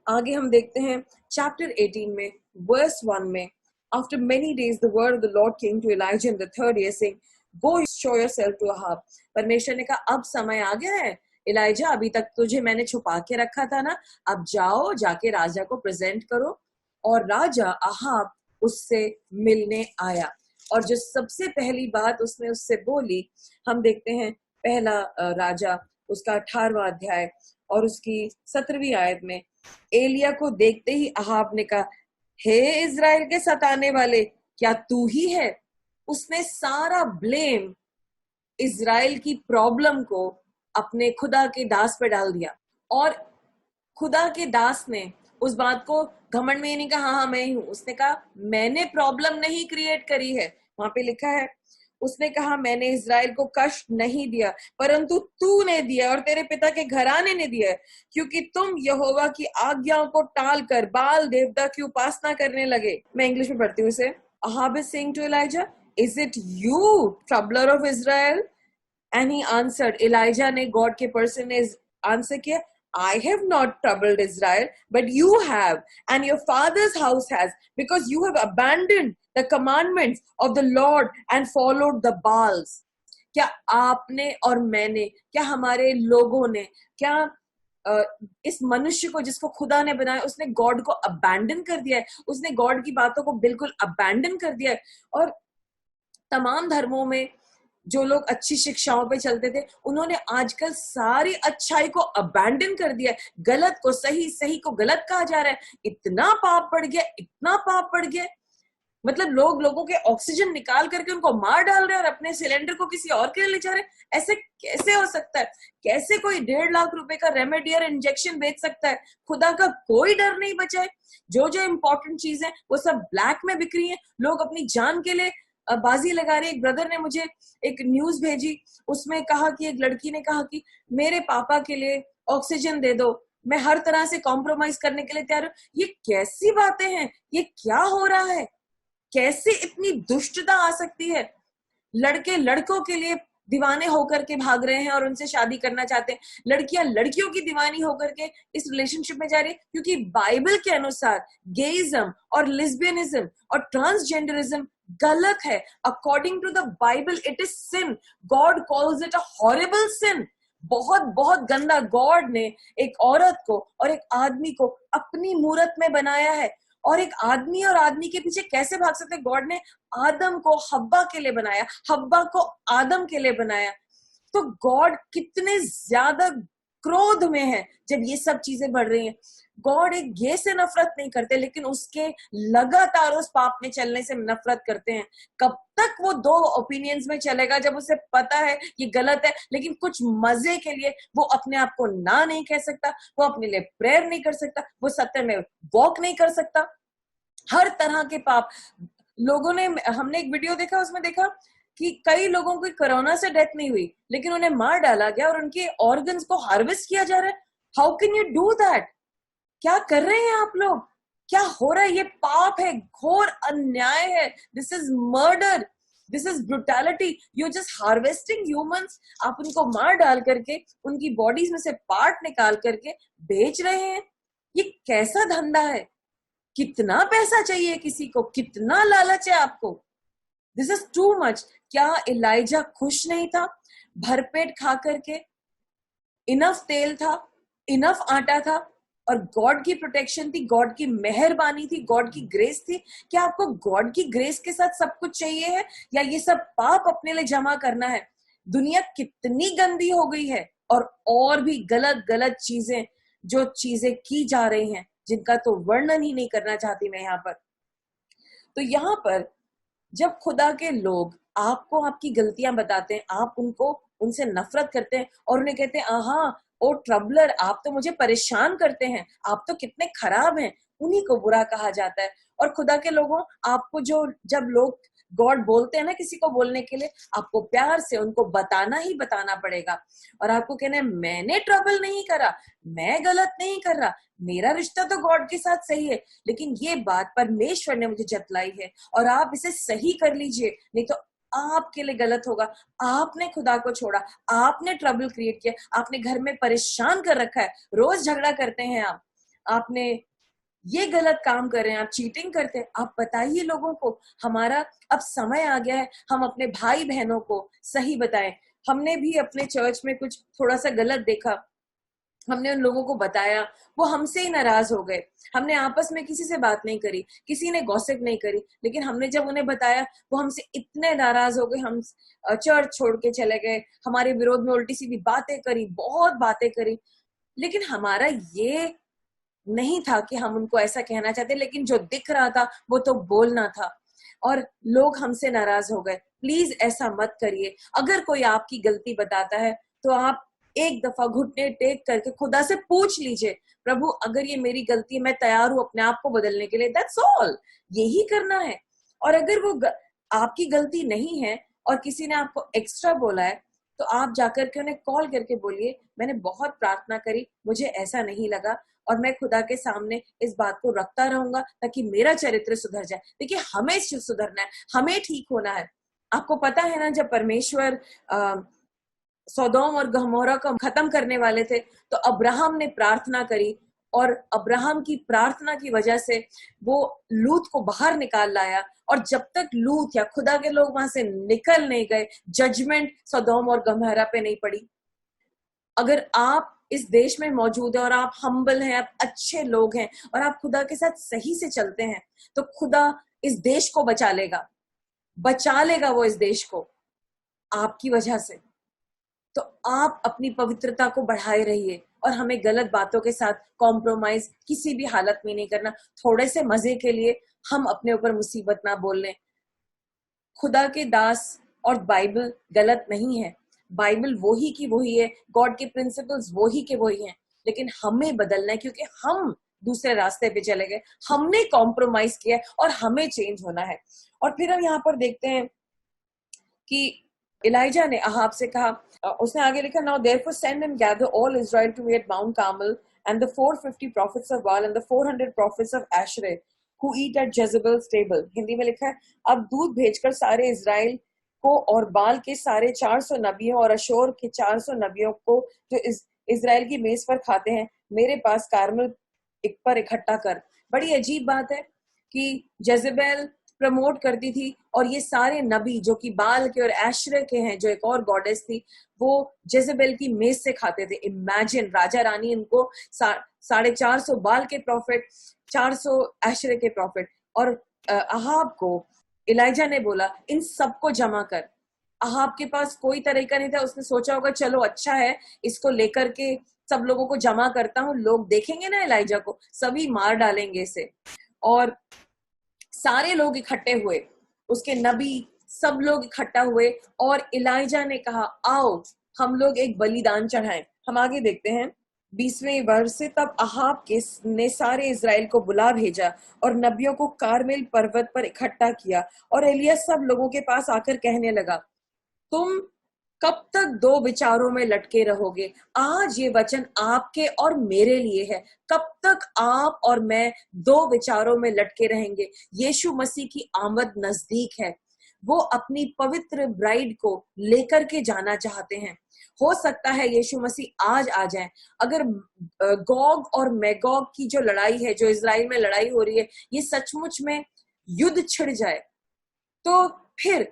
आगे हम देखते हैं चैप्टर 18 में वर्स 1 में, after many days the word of the Lord came to Elijah in the third year saying, go show yourself to Ahab. परमेश्वर ने कहा, अब समय आ गया है एलिजा, अभी तक तुझे मैंने छुपा के रखा था ना, अब जाओ, जाके राजा को प्रेजेंट करो। और राजा अहाब उससे मिलने आया, और जो सबसे पहली बात उसने उससे बोली, हम देखते हैं पहला राजा उसका 18वां अध्याय और उसकी 17वीं आयत में। एलिया को देखते ही अहाब ने कहा, हे इजराइल के सताने वाले, क्या तू ही है? उसने सारा ब्लेम इजराइल की प्रॉब्लम को अपने खुदा के दास पे डाल दिया। और खुदा के दास ने उस बात को घमंड में नहीं कहा, हाँ मैं ही हूं। उसने कहा, मैंने प्रॉब्लम नहीं क्रिएट करी है। वहां पे लिखा है, उसने कहा, मैंने इजराइल को कष्ट नहीं दिया, परंतु तूने दिया और तेरे पिता के घराने ने दिया है, क्योंकि तुम यहोवा की आज्ञाओं को टाल कर बाल देवता की उपासना करने लगे। मैं इंग्लिश में पढ़ती हूँ इसे। Ahab is saying to Elijah, is it you, troubler of Israel? And he answered, Elijah ने God के person ने आंसर किया, I have not troubled Israel, but you have, and your father's house has, because you have abandoned the commandments of the Lord and followed the Baals. क्या आपने और मैंने, क्या हमारे लोगों ने, क्या इस मनुष्य को जिसको खुदा ने बनाया, उसने गॉड को अबैंडन कर दिया है? उसने गॉड की बातों को बिल्कुल अबैंडन कर दिया है। और तमाम धर्मों में जो लोग अच्छी शिक्षाओं पे चलते थे, उन्होंने आजकल सारी अच्छाई को अबैंडन कर दिया है। गलत को सही, सही को गलत कहा जा रहा है। इतना पाप बढ़ गया, इतना पाप बढ़ गया। मतलब लोग लोगों के ऑक्सीजन निकाल करके उनको मार डाल रहे हैं और अपने सिलेंडर को किसी और के लिए ले जा रहे हैं। ऐसे कैसे हो सकता है? कैसे कोई 1.5 लाख रुपए का रेमेडियर इंजेक्शन बेच सकता है? खुदा का कोई डर नहीं बचा है। जो जो इंपॉर्टेंट चीज है वो सब ब्लैक में बिक रही है। लोग अपनी जान के लिए बाजी लगा रहे हैं। एक ब्रदर ने मुझे एक न्यूज भेजी, उसमें कहा कि एक लड़की ने कहा कि मेरे पापा के लिए ऑक्सीजन दे दो, मैं हर तरह से कॉम्प्रोमाइज करने के लिए तैयार हूं। ये कैसी बातें हैं? ये क्या हो रहा है? कैसे इतनी दुष्टता आ सकती है? लड़के लड़कों के लिए दीवाने होकर के भाग रहे हैं और उनसे शादी करना चाहते हैं। लड़कियां लड़कियों की दीवानी होकर के इस रिलेशनशिप में जा रही है, क्योंकि बाइबल के अनुसार गेइज्म और लिस्बियनिज्म और ट्रांसजेंडरिज्म गलत है। According to the Bible it is sin. God calls it a horrible sin. बहुत बहुत गंदा। गॉड ने एक औरत को और एक आदमी को अपनी मूरत में बनाया है, और एक आदमी और आदमी के पीछे कैसे भाग सकते? गॉड ने आदम को हब्बा के लिए बनाया, हब्बा को आदम के लिए बनाया। तो गॉड कितने ज्यादा क्रोध में है जब ये सब चीजें बढ़ रही हैं। गॉड एक ये से नफरत नहीं करते, लेकिन उसके लगातार उस पाप में चलने से नफरत करते हैं। कब तक वो दो ओपिनियंस में चलेगा जब उसे पता है ये गलत है, लेकिन कुछ मजे के लिए वो अपने आप को ना नहीं कह सकता, वो अपने लिए प्रेयर नहीं कर सकता, वो सत्य में वॉक नहीं कर सकता। हर तरह के पाप लोगों ने, हमने एक वीडियो देखा, उसमें देखा कि कई लोगों की कोरोना से डेथ नहीं हुई, लेकिन उन्हें मार डाला गया और उनके ऑर्गन्स को हार्वेस्ट किया जा रहा है। How can you do that? क्या कर रहे हैं आप लोग? क्या हो रहा है? ये पाप है, घोर अन्याय है। This is murder, this is brutality. You just harvesting humans. आप उनको मार डाल करके उनकी बॉडीज में से पार्ट निकाल करके बेच रहे हैं। ये कैसा धंधा है? कितना पैसा चाहिए किसी को? कितना लालच है आपको? This is too much. क्या इलाइजा खुश नहीं था भरपेट खा करके? इनफ तेल था, इनफ आटा था, और गॉड की प्रोटेक्शन थी, गॉड की मेहरबानी थी, गॉड की ग्रेस थी। क्या आपको गॉड की ग्रेस के साथ सब कुछ चाहिए है, या ये सब पाप अपने लिए जमा करना है? दुनिया कितनी गंदी हो गई है, और भी गलत गलत चीजें जो चीजें की जा रही हैं, जिनका तो वर्णन ही नहीं करना चाहती मैं यहाँ पर। तो यहाँ पर जब खुदा के लोग आपको आपकी गलतियां बताते हैं, आप उनसे नफरत करते हैं और उन्हें कहते हैं आहा ओ ट्रबलर, आप तो मुझे परेशान करते हैं, आप तो कितने खराब हैं, उन्हीं को बुरा कहा जाता है। और खुदा के लोगों, आपको जब लोग गॉड बोलते हैं ना किसी को बोलने के लिए, आपको प्यार से उनको बताना ही बताना पड़ेगा। और आपको कहना है मैंने ट्रबल नहीं करा, मैं गलत नहीं कर रहा, मेरा रिश्ता तो गॉड के साथ सही है, लेकिन ये बात परमेश्वर ने मुझे जतलाई है और आप इसे सही कर लीजिए, नहीं तो आपके लिए गलत होगा। आपने खुदा को छोड़ा, आपने ट्रबल क्रिएट किया, आपने घर में परेशान कर रखा है, रोज झगड़ा करते हैं आपने ये गलत काम कर रहे हैं, आप चीटिंग करते हैं। आप बताइए लोगों को। हमारा अब समय आ गया है, हम अपने भाई बहनों को सही बताएं। हमने भी अपने चर्च में कुछ थोड़ा सा गलत देखा, हमने उन लोगों को बताया, वो हमसे ही नाराज हो गए। हमने आपस में किसी से बात नहीं करी, किसी ने गॉसिप नहीं करी, लेकिन हमने जब उन्हें बताया वो हमसे इतने नाराज हो गए, हम चर्च छोड़ के चले गए, हमारे विरोध में उल्टी सीधी बातें करी, बहुत बातें करी। लेकिन हमारा ये नहीं था कि हम उनको ऐसा कहना चाहते, लेकिन जो दिख रहा था वो तो बोलना था, और लोग हमसे नाराज हो गए। प्लीज ऐसा मत करिए। अगर कोई आपकी गलती बताता है तो आप एक दफा घुटने टेक करके खुदा से पूछ लीजिए, प्रभु अगर ये मेरी गलती है, मैं तैयार हूं अपने आप को बदलने के लिए। दैट्स ऑल, यही करना है। और अगर वो आपकी गलती नहीं है और किसी ने आपको एक्स्ट्रा बोला है, तो आप जाकर के उन्हें कॉल करके बोलिए, मैंने बहुत प्रार्थना करी, मुझे ऐसा नहीं लगा, और मैं खुदा के सामने इस बात को रखता रहूंगा ताकि मेरा चरित्र सुधर जाए। देखिए, हमें सुधरना है, हमें ठीक होना है। आपको पता है ना, जब परमेश्वर सोदोम और गमोरा को खत्म करने वाले थे, तो अब्राहम ने प्रार्थना करी, और अब्राहम की प्रार्थना की वजह से वो लूत को बाहर निकाल लाया। और जब तक लूत या खुदा के लोग वहां से निकल नहीं गए, जजमेंट सोदोम और गमोरा पे नहीं पड़ी। अगर आप इस देश में मौजूद है और आप हम्बल हैं, आप अच्छे लोग हैं और आप खुदा के साथ सही से चलते हैं, तो खुदा इस देश को बचा लेगा वो इस देश को आपकी वजह से। तो आप अपनी पवित्रता को बढ़ाए रहिए, और हमें गलत बातों के साथ कॉम्प्रोमाइज किसी भी हालत में नहीं करना। थोड़े से मजे के लिए हम अपने ऊपर मुसीबत ना बोल लें। खुदा के दास और बाइबल गलत नहीं है, बाइबल वही की वही है, गॉड के प्रिंसिपल्स वही के वही हैं, लेकिन हमें बदलना है क्योंकि हम दूसरे रास्ते पे चले गए, हमने कॉम्प्रोमाइज किया और हमें चेंज होना है। और फिर हम यहाँ पर देखते हैं कि इलाइजा ने अहाब से कहा, उसने आगे लिखा, now therefore send and gather all Israel to me at Mount Carmel and the 450 prophets of Baal and the 400 prophets of Asherah who eat at Jezebel's table। Hindi में लिखा है, अब दूध भेजकर सारे इजराइल को और बाल के सारे 400 नबियों और अशोर के 400 नबियों को जो इजराइल की मेज पर खाते हैं मेरे पास कार्मेल पर इकट्ठा कर। बड़ी अजीब बात है कि जेजेबेल प्रमोट करती थी और ये सारे नबी जो कि बाल के और एशरे के हैं, जो एक और गॉडेस थी, वो जेजेबेल की मेज से खाते थे। इमेजिन, राजा रानी इनको 450 बाल के प्रॉफिट, 400 एशरे के प्रॉफिट। और अहाब को इलाइजा ने बोला, इन सबको जमा कर। अहाब के पास कोई तरीका नहीं था, उसने सोचा होगा चलो अच्छा है, इसको लेकर के सब लोगों को जमा करता हूं, लोग देखेंगे ना इलाइजा को, सभी मार डालेंगे इसे। और सारे लोग इकट्ठे हुए, उसके नबी सब लोग इकट्ठा हुए और इलाइजा ने कहा, आओ हम लोग एक बलिदान चढ़ाएं। हम आगे देखते हैं 20वें वर्ष से, तब अहाब ने सारे इजराइल को बुला भेजा और नबियों को कारमेल पर्वत पर इकट्ठा किया। और एलिय्याह सब लोगों के पास आकर कहने लगा, तुम कब तक दो विचारों में लटके रहोगे? आज ये वचन आपके और मेरे लिए है। कब तक आप और मैं दो विचारों में लटके रहेंगे? यीशु मसीह की आमद नजदीक है, वो अपनी पवित्र ब्राइड को लेकर के जाना चाहते हैं। हो सकता है यीशु मसीह आज आ जाए। अगर गोग और मैगोग की जो लड़ाई है, जो इजराइल में लड़ाई हो रही है, ये सचमुच में युद्ध छिड़ जाए, तो फिर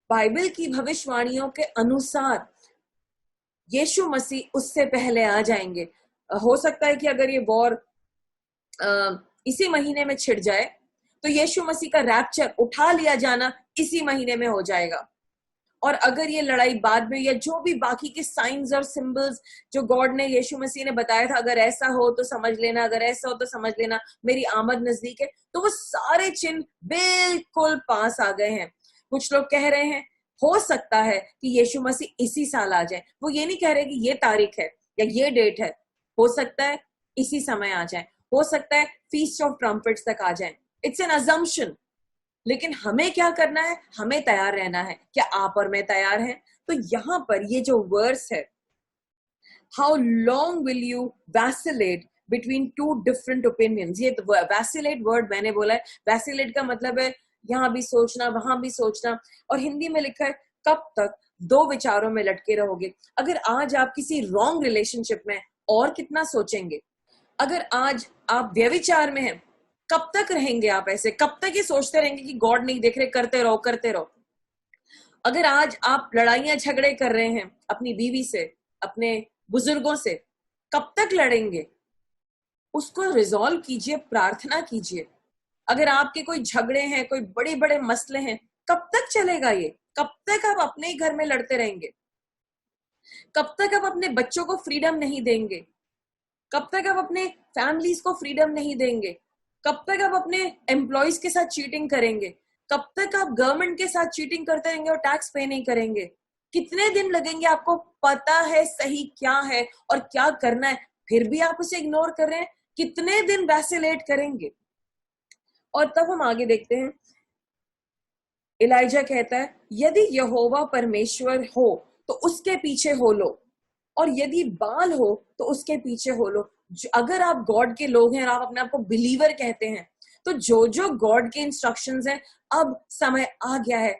बाइबल की भविष्यवाणियों के अनुसार यीशु मसीह उससे पहले आ जाएंगे। हो सकता है कि अगर ये वॉर इसी महीने में छिड़ जाए तो यीशु मसीह का रैप्चर, उठा लिया जाना, इसी महीने में हो जाएगा। और अगर ये लड़ाई बाद में, या जो भी बाकी के साइंस और सिंबल्स जो गॉड ने, यीशु मसीह ने बताया था, अगर ऐसा हो तो समझ लेना, अगर ऐसा हो तो समझ लेना मेरी आमद नजदीक है, तो वो सारे चिन्ह बिल्कुल पास आ गए हैं। कुछ लोग कह रहे हैं हो सकता है कि यीशु मसीह इसी साल आ जाए। वो ये नहीं कह रहे कि ये तारीख है या ये डेट है, हो सकता है इसी समय आ जाए, हो सकता है फीस्ट ऑफ ट्रम्पेट्स तक आ जाए। It's N assumption. लेकिन हमें क्या करना है? हमें तैयार रहना है। क्या आप और मैं तैयार हैं? तो यहां पर ये जो वर्स है, how long will you vacillate between two different opinions, ये वैसिलेट वर्ड मैंने बोला है। वैसिलेट का मतलब है यहां भी सोचना, वहां भी सोचना। और हिंदी में लिखा है, कब तक दो विचारों में लटके रहोगे? अगर आज आप किसी रॉन्ग रिलेशनशिप में, और कितना सोचेंगे? अगर आज आप व्यभिचार में हैं, कब तक रहेंगे आप ऐसे? कब तक ये सोचते रहेंगे कि गॉड नहीं देख रहे, करते रहो करते रहो? अगर आज आप लड़ाइयां झगड़े कर रहे हैं अपनी बीवी से, अपने बुजुर्गों से, कब तक लड़ेंगे? उसको रिजॉल्व कीजिए, प्रार्थना कीजिए। अगर आपके कोई झगड़े हैं, कोई बड़े बड़े मसले हैं, कब तक चलेगा ये? कब तक आप अपने ही घर में लड़ते रहेंगे? कब तक आप अपने बच्चों को फ्रीडम नहीं देंगे? कब तक आप अपने फैमिलीज को फ्रीडम नहीं देंगे? कब तक आप अपने एम्प्लॉयज के साथ चीटिंग करेंगे? कब तक आप गवर्नमेंट के साथ चीटिंग करते रहेंगे और टैक्स पे नहीं करेंगे? कितने दिन लगेंगे? आपको पता है सही क्या है और क्या करना है, फिर भी आप उसे इग्नोर कर रहे हैं। कितने दिन वैसिलेट करेंगे? और तब हम आगे देखते हैं, इलाइजा कहता है, यदि यहोवा परमेश्वर हो तो उसके पीछे हो लो, और यदि बाल हो तो उसके पीछे हो लो। अगर आप गॉड के लोग हैं और आप अपने आप को बिलीवर कहते हैं, तो जो जो गॉड के इंस्ट्रक्शंस हैं, अब समय आ गया है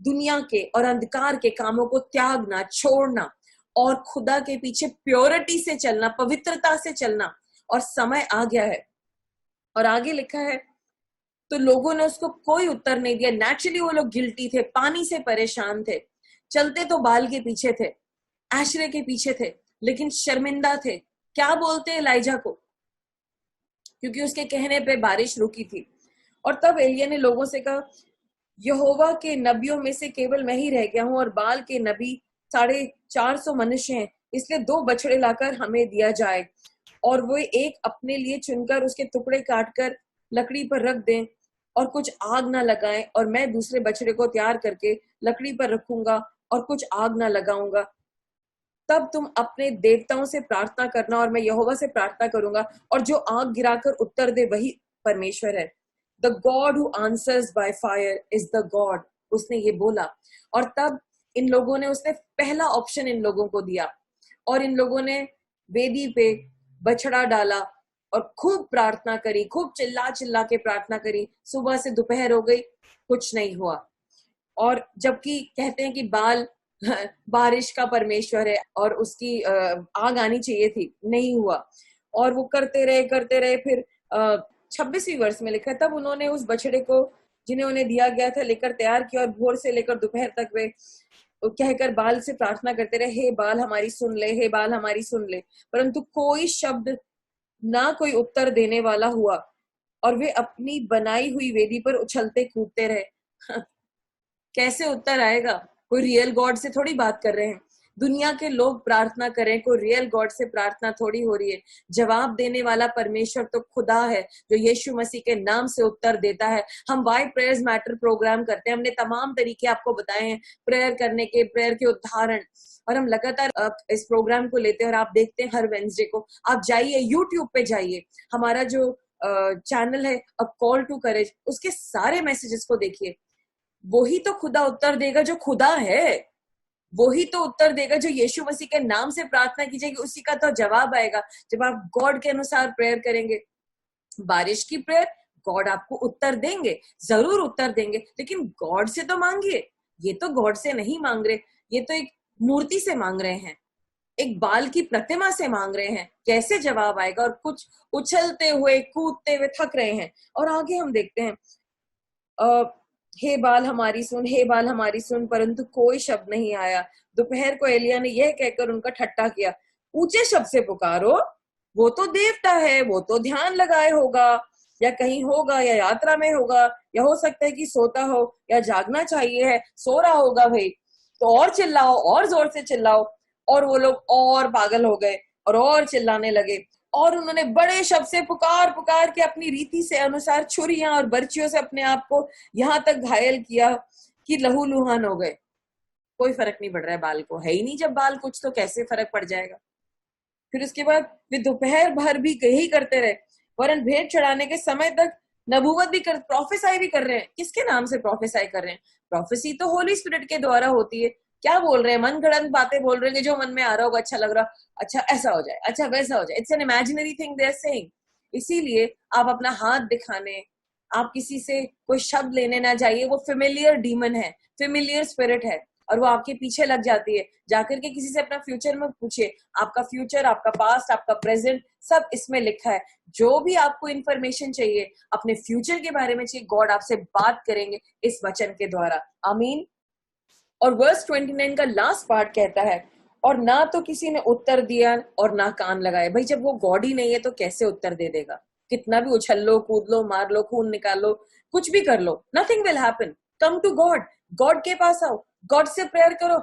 दुनिया के और अंधकार के कामों को त्यागना, छोड़ना और खुदा के पीछे प्योरिटी से चलना, पवित्रता से चलना। और समय आ गया है। और आगे लिखा है, तो लोगों ने उसको कोई उत्तर नहीं दिया। नेचुरली वो लोग गिल्टी थे, पानी से परेशान थे, चलते तो बाल के पीछे थे, एशरे के पीछे थे, लेकिन शर्मिंदा थे। क्या बोलते हैं इलाइजा को? क्योंकि उसके कहने पे बारिश रुकी थी। और तब एलिय्याह ने लोगों से कहा, यहोवा के नबियों में से केवल मैं ही रह गया हूं और बाल के नबी 450 मनुष्य हैं। इसलिए 2 बछड़े लाकर हमें दिया जाए और वो एक अपने लिए चुनकर उसके टुकड़े काटकर लकड़ी पर रख दें और कुछ आग ना लगाएं, और मैं दूसरे बछड़े को तैयार करके लकड़ी पर रखूंगा और कुछ आग ना लगाऊंगा। तब तुम अपने देवताओं से प्रार्थना करना और मैं यहोवा से प्रार्थना करूंगा, और जो आग गिराकर उत्तर दे वही परमेश्वर है। The God who answers by fire is the God, उसने ये बोला। और तब इन लोगों ने, उसने पहला ऑप्शन इन लोगों को दिया और इन लोगों ने वेदी पे बछड़ा डाला और खूब प्रार्थना करी, खूब चिल्ला चिल्ला के प्रार्थना करी। सुबह से दोपहर हो गई, कुछ नहीं हुआ। और जबकि कहते हैं कि बाल बारिश का परमेश्वर है और उसकी आग आनी चाहिए थी, नहीं हुआ। और वो करते रहे। फिर 26वीं वर्ष में लिखा, तब उन्होंने उस बछड़े को जिन्हें उन्हें दिया गया था लेकर तैयार किया और भोर से लेकर दोपहर तक वे कहकर बाल से प्रार्थना करते रहे, हे बाल हमारी सुन ले, हे बाल हमारी सुन ले। परंतु कोई शब्द ना कोई उत्तर देने वाला हुआ और वे अपनी बनाई हुई वेदी पर उछलते कूदते रहे। कैसे उत्तर आएगा? कोई रियल गॉड से थोड़ी बात कर रहे हैं। दुनिया के लोग प्रार्थना करें, कोई रियल गॉड से प्रार्थना थोड़ी हो रही है। जवाब देने वाला परमेश्वर तो खुदा है जो यीशु मसीह के नाम से उत्तर देता है। हम वाई प्रेयर्स मैटर प्रोग्राम करते हैं, हमने तमाम तरीके आपको बताए हैं प्रेयर करने के, प्रेयर के उदाहरण, और हम लगातार इस प्रोग्राम को लेते हैं। और आप देखते हैं हर वेडनेसडे को, आप जाइए यूट्यूब पे जाइए, हमारा जो चैनल है अ कॉल टू करेज, उसके सारे मैसेजेस को देखिए। वही तो खुदा उत्तर देगा जो खुदा है, वही तो उत्तर देगा जो यीशु मसीह के नाम से प्रार्थना की जाएगी, उसी का तो जवाब आएगा जब आप गॉड के अनुसार प्रेयर करेंगे। बारिश की प्रेयर गॉड आपको उत्तर देंगे, जरूर उत्तर देंगे, लेकिन गॉड से तो मांगिए। ये तो गॉड से नहीं मांग रहे, ये तो एक मूर्ति से मांग रहे हैं, एक बाल की प्रतिमा से मांग रहे हैं। कैसे जवाब आएगा? और कुछ उछलते हुए कूदते हुए थक रहे हैं। और आगे हम देखते हैं, हे बाल हमारी सुन, हे बाल हमारी सुन, परंतु कोई शब्द नहीं आया। दोपहर को एलिया ने यह कहकर उनका ठट्टा किया, ऊंचे शब्द से पुकारो, वो तो देवता है, वो तो ध्यान लगाए होगा, या कहीं होगा, या यात्रा में होगा, या हो सकता है कि सोता हो, या जागना चाहिए है, सो रहा होगा भाई। तो और चिल्लाओ, और जोर से चिल्लाओ। और वो लोग और पागल हो गए और चिल्लाने लगे, और उन्होंने बड़े शब्द से पुकार पुकार के अपनी रीति से अनुसार छुरियां और बर्चियों से अपने आप को यहां तक घायल किया कि लहूलुहान हो गए। कोई फर्क नहीं पड़ रहा है, बाल को है ही नहीं जब बाल कुछ, तो कैसे फर्क पड़ जाएगा? फिर उसके बाद वे दोपहर भर भी यही करते रहे, वरन भेंट चढ़ाने के समय तक नबूवत भी कर, प्रोफेसाई भी कर रहे हैं। किसके नाम से प्रोफेसाई कर रहे हैं? प्रोफेसी तो होली स्पिरिट के द्वारा होती है। क्या बोल रहे हैं? मन गढ़ंत बातें बोल रहे हैं, जो मन में आ रहा होगा, अच्छा लग रहा, अच्छा ऐसा हो जाए, अच्छा वैसा हो जाए। It's an imaginary thing they are saying. इसीलिए आप अपना हाथ दिखाने, आप किसी से कोई शब्द लेने ना जाइए। वो फेमिलियर डीमन है, फेमिलियर स्पिरिट है, और वो आपके पीछे लग जाती है। जाकर के किसी से अपना फ्यूचर में पूछिए, आपका फ्यूचर, आपका पास्ट, आपका प्रेजेंट, सब इसमें लिखा है। जो भी आपको इंफॉर्मेशन चाहिए अपने फ्यूचर के बारे में चाहिए, गॉड आपसे बात करेंगे इस वचन के द्वारा। आमीन। और वर्स 29 का लास्ट पार्ट कहता है, और ना तो किसी ने उत्तर दिया और ना कान लगाए। भाई जब वो गॉड ही नहीं है तो कैसे उत्तर दे देगा? कितना भी उछल लो, कूद लो, मार लो, खून निकाल लो, कुछ भी कर लो, nothing will happen. Come to God, God के पास आओ, गॉड से प्रेयर करो,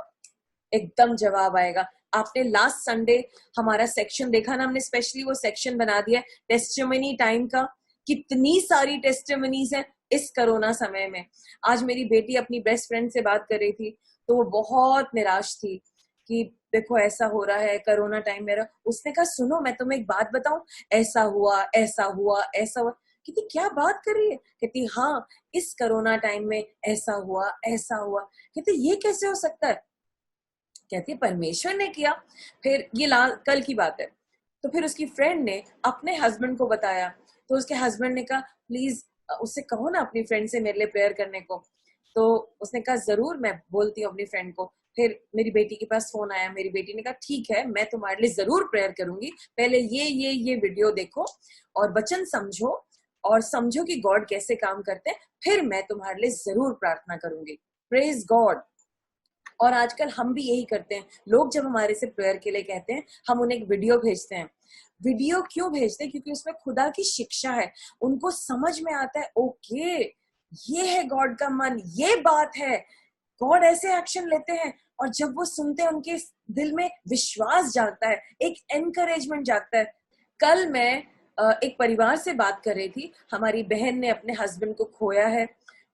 एकदम जवाब आएगा। आपने लास्ट संडे हमारा सेक्शन देखा ना, हमने स्पेशली वो सेक्शन बना दिया टेस्टिमनी टाइम का। कितनी सारी टेस्टिमनीज है इस कोरोना समय में। आज मेरी बेटी अपनी बेस्ट फ्रेंड से बात कर रही थी, तो वो बहुत निराश थी कि देखो ऐसा हो रहा है, कोरोना टाइम मेरा। उसने कहा सुनो मैं तुम्हें एक बात बताऊं, ऐसा हुआ, ऐसा हुआ, ऐसा हुआ। कहती क्या बात कर रही है? कहती हाँ, इस कोरोना टाइम में ऐसा हुआ, ऐसा हुआ। कहती ये कैसे हो सकता है? कहती परमेश्वर ने किया। फिर ये कल की बात है। तो फिर उसकी फ्रेंड ने अपने हस्बैंड को बताया, तो उसके हस्बैंड ने कहा प्लीज उससे कहो ना अपनी फ्रेंड से मेरे लिए प्रेयर करने को। तो उसने कहा जरूर मैं बोलती हूँ अपनी फ्रेंड को। फिर मेरी बेटी के पास फोन आया, मेरी बेटी ने कहा ठीक है मैं तुम्हारे लिए जरूर प्रेयर करूंगी, पहले ये वीडियो देखो और वचन समझो और समझो कि गॉड कैसे काम करते हैं, फिर मैं तुम्हारे लिए जरूर प्रार्थना करूंगी। Praise God. और आजकल हम भी यही करते हैं। लोग जब हमारे से प्रेयर के लिए कहते हैं, हम उन्हें एक वीडियो भेजते हैं। वीडियो क्यों भेजते हैं? क्योंकि उसमें खुदा की शिक्षा है। उनको समझ में आता है ओके ये है गॉड का मन, ये बात है, गॉड ऐसे एक्शन लेते हैं और जब वो सुनते हैं उनके दिल में विश्वास जागता है, एक एनकरेजमेंट जागता है। कल मैं एक परिवार से बात कर रही थी। हमारी बहन ने अपने हस्बैंड को खोया है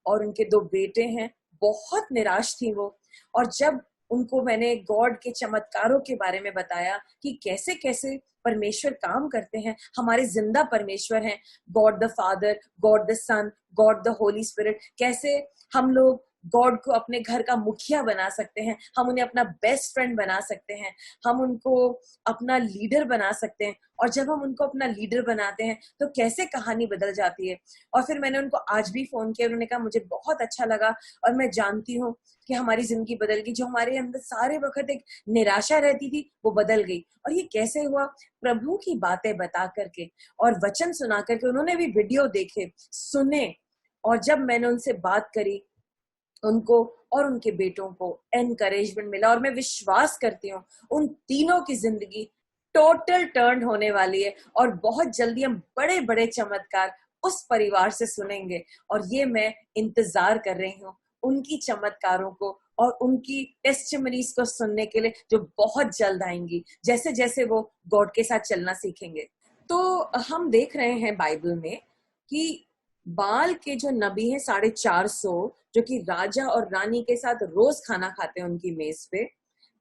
और उनके 2 बेटे हैं। बहुत निराश थी वो। और जब उनको मैंने गॉड के चमत्कारों के बारे में बताया कि कैसे कैसे परमेश्वर काम करते हैं, हमारे जिंदा परमेश्वर हैं, God the Father, God the Son, God the Holy Spirit, कैसे हम लोग गॉड को अपने घर का मुखिया बना सकते हैं, हम उन्हें अपना बेस्ट फ्रेंड बना सकते हैं, हम उनको अपना लीडर बना सकते हैं। और जब हम उनको अपना लीडर बनाते हैं तो कैसे कहानी बदल जाती है। और फिर मैंने उनको आज भी फोन किया, उन्होंने कहा मुझे बहुत अच्छा लगा और मैं जानती हूँ कि हमारी जिंदगी बदल गई। जो हमारे अंदर सारे वक्त एक निराशा रहती थी वो बदल गई। और ये कैसे हुआ? प्रभु की बातें बता करके और वचन सुना करके। उन्होंने भी वीडियो देखे, सुने, और जब मैंने उनसे बात करी, उनको और उनके बेटों को एनकरेजमेंट मिला। और मैं विश्वास करती हूँ उन तीनों की जिंदगी टोटल टर्न होने वाली है और बहुत जल्दी हम बड़े बड़े चमत्कार उस परिवार से सुनेंगे। और ये मैं इंतजार कर रही हूँ उनकी चमत्कारों को और उनकी टेस्टिमनीज को सुनने के लिए, जो बहुत जल्द आएंगी जैसे जैसे वो गॉड के साथ चलना सीखेंगे। तो हम देख रहे हैं बाइबल में कि बाल के जो नबी हैं 450, जो कि राजा और रानी के साथ रोज खाना खाते हैं उनकी मेज पे,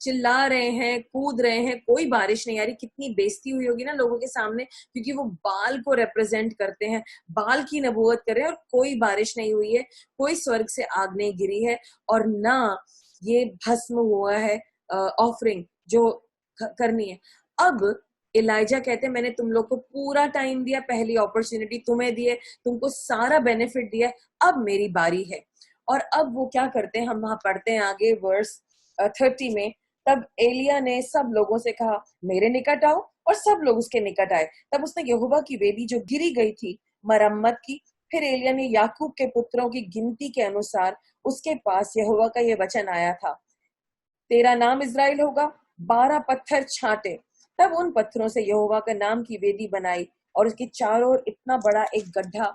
चिल्ला रहे हैं, कूद रहे हैं, कोई बारिश नहीं आ रही। कितनी बेइज्जती हुई होगी ना लोगों के सामने, क्योंकि वो बाल को रिप्रेजेंट करते हैं, बाल की नबूवत कर रहे हैं, और कोई बारिश नहीं हुई है, कोई स्वर्ग से आग नहीं गिरी है, और ना ये भस्म हुआ है ऑफरिंग जो करनी है। अब एलाइजा कहते हैं मैंने तुम लोग को पूरा टाइम दिया, पहली अपॉर्चुनिटी तुम्हें दी है, तुमको सारा बेनिफिट दिया, अब मेरी बारी है। और अब वो क्या करते हैं, हम वहां पढ़ते हैं आगे वर्स 30 में। तब एलिया ने सब लोगों से कहा मेरे निकट आओ, और सब लोग उसके निकट आए। तब उसने यहोवा की वेदी जो गिरी गई थी मरम्मत की। फिर एलिया ने याकूब के पुत्रों की गिनती के अनुसार उसके पास यहोवा का ये वचन आया था, तेरा नाम इज़राइल होगा। 12 पत्थर छांटे, तब उन पत्थरों से यहोवा का नाम की वेदी बनाई और उसके चारों ओर इतना बड़ा एक गड्ढा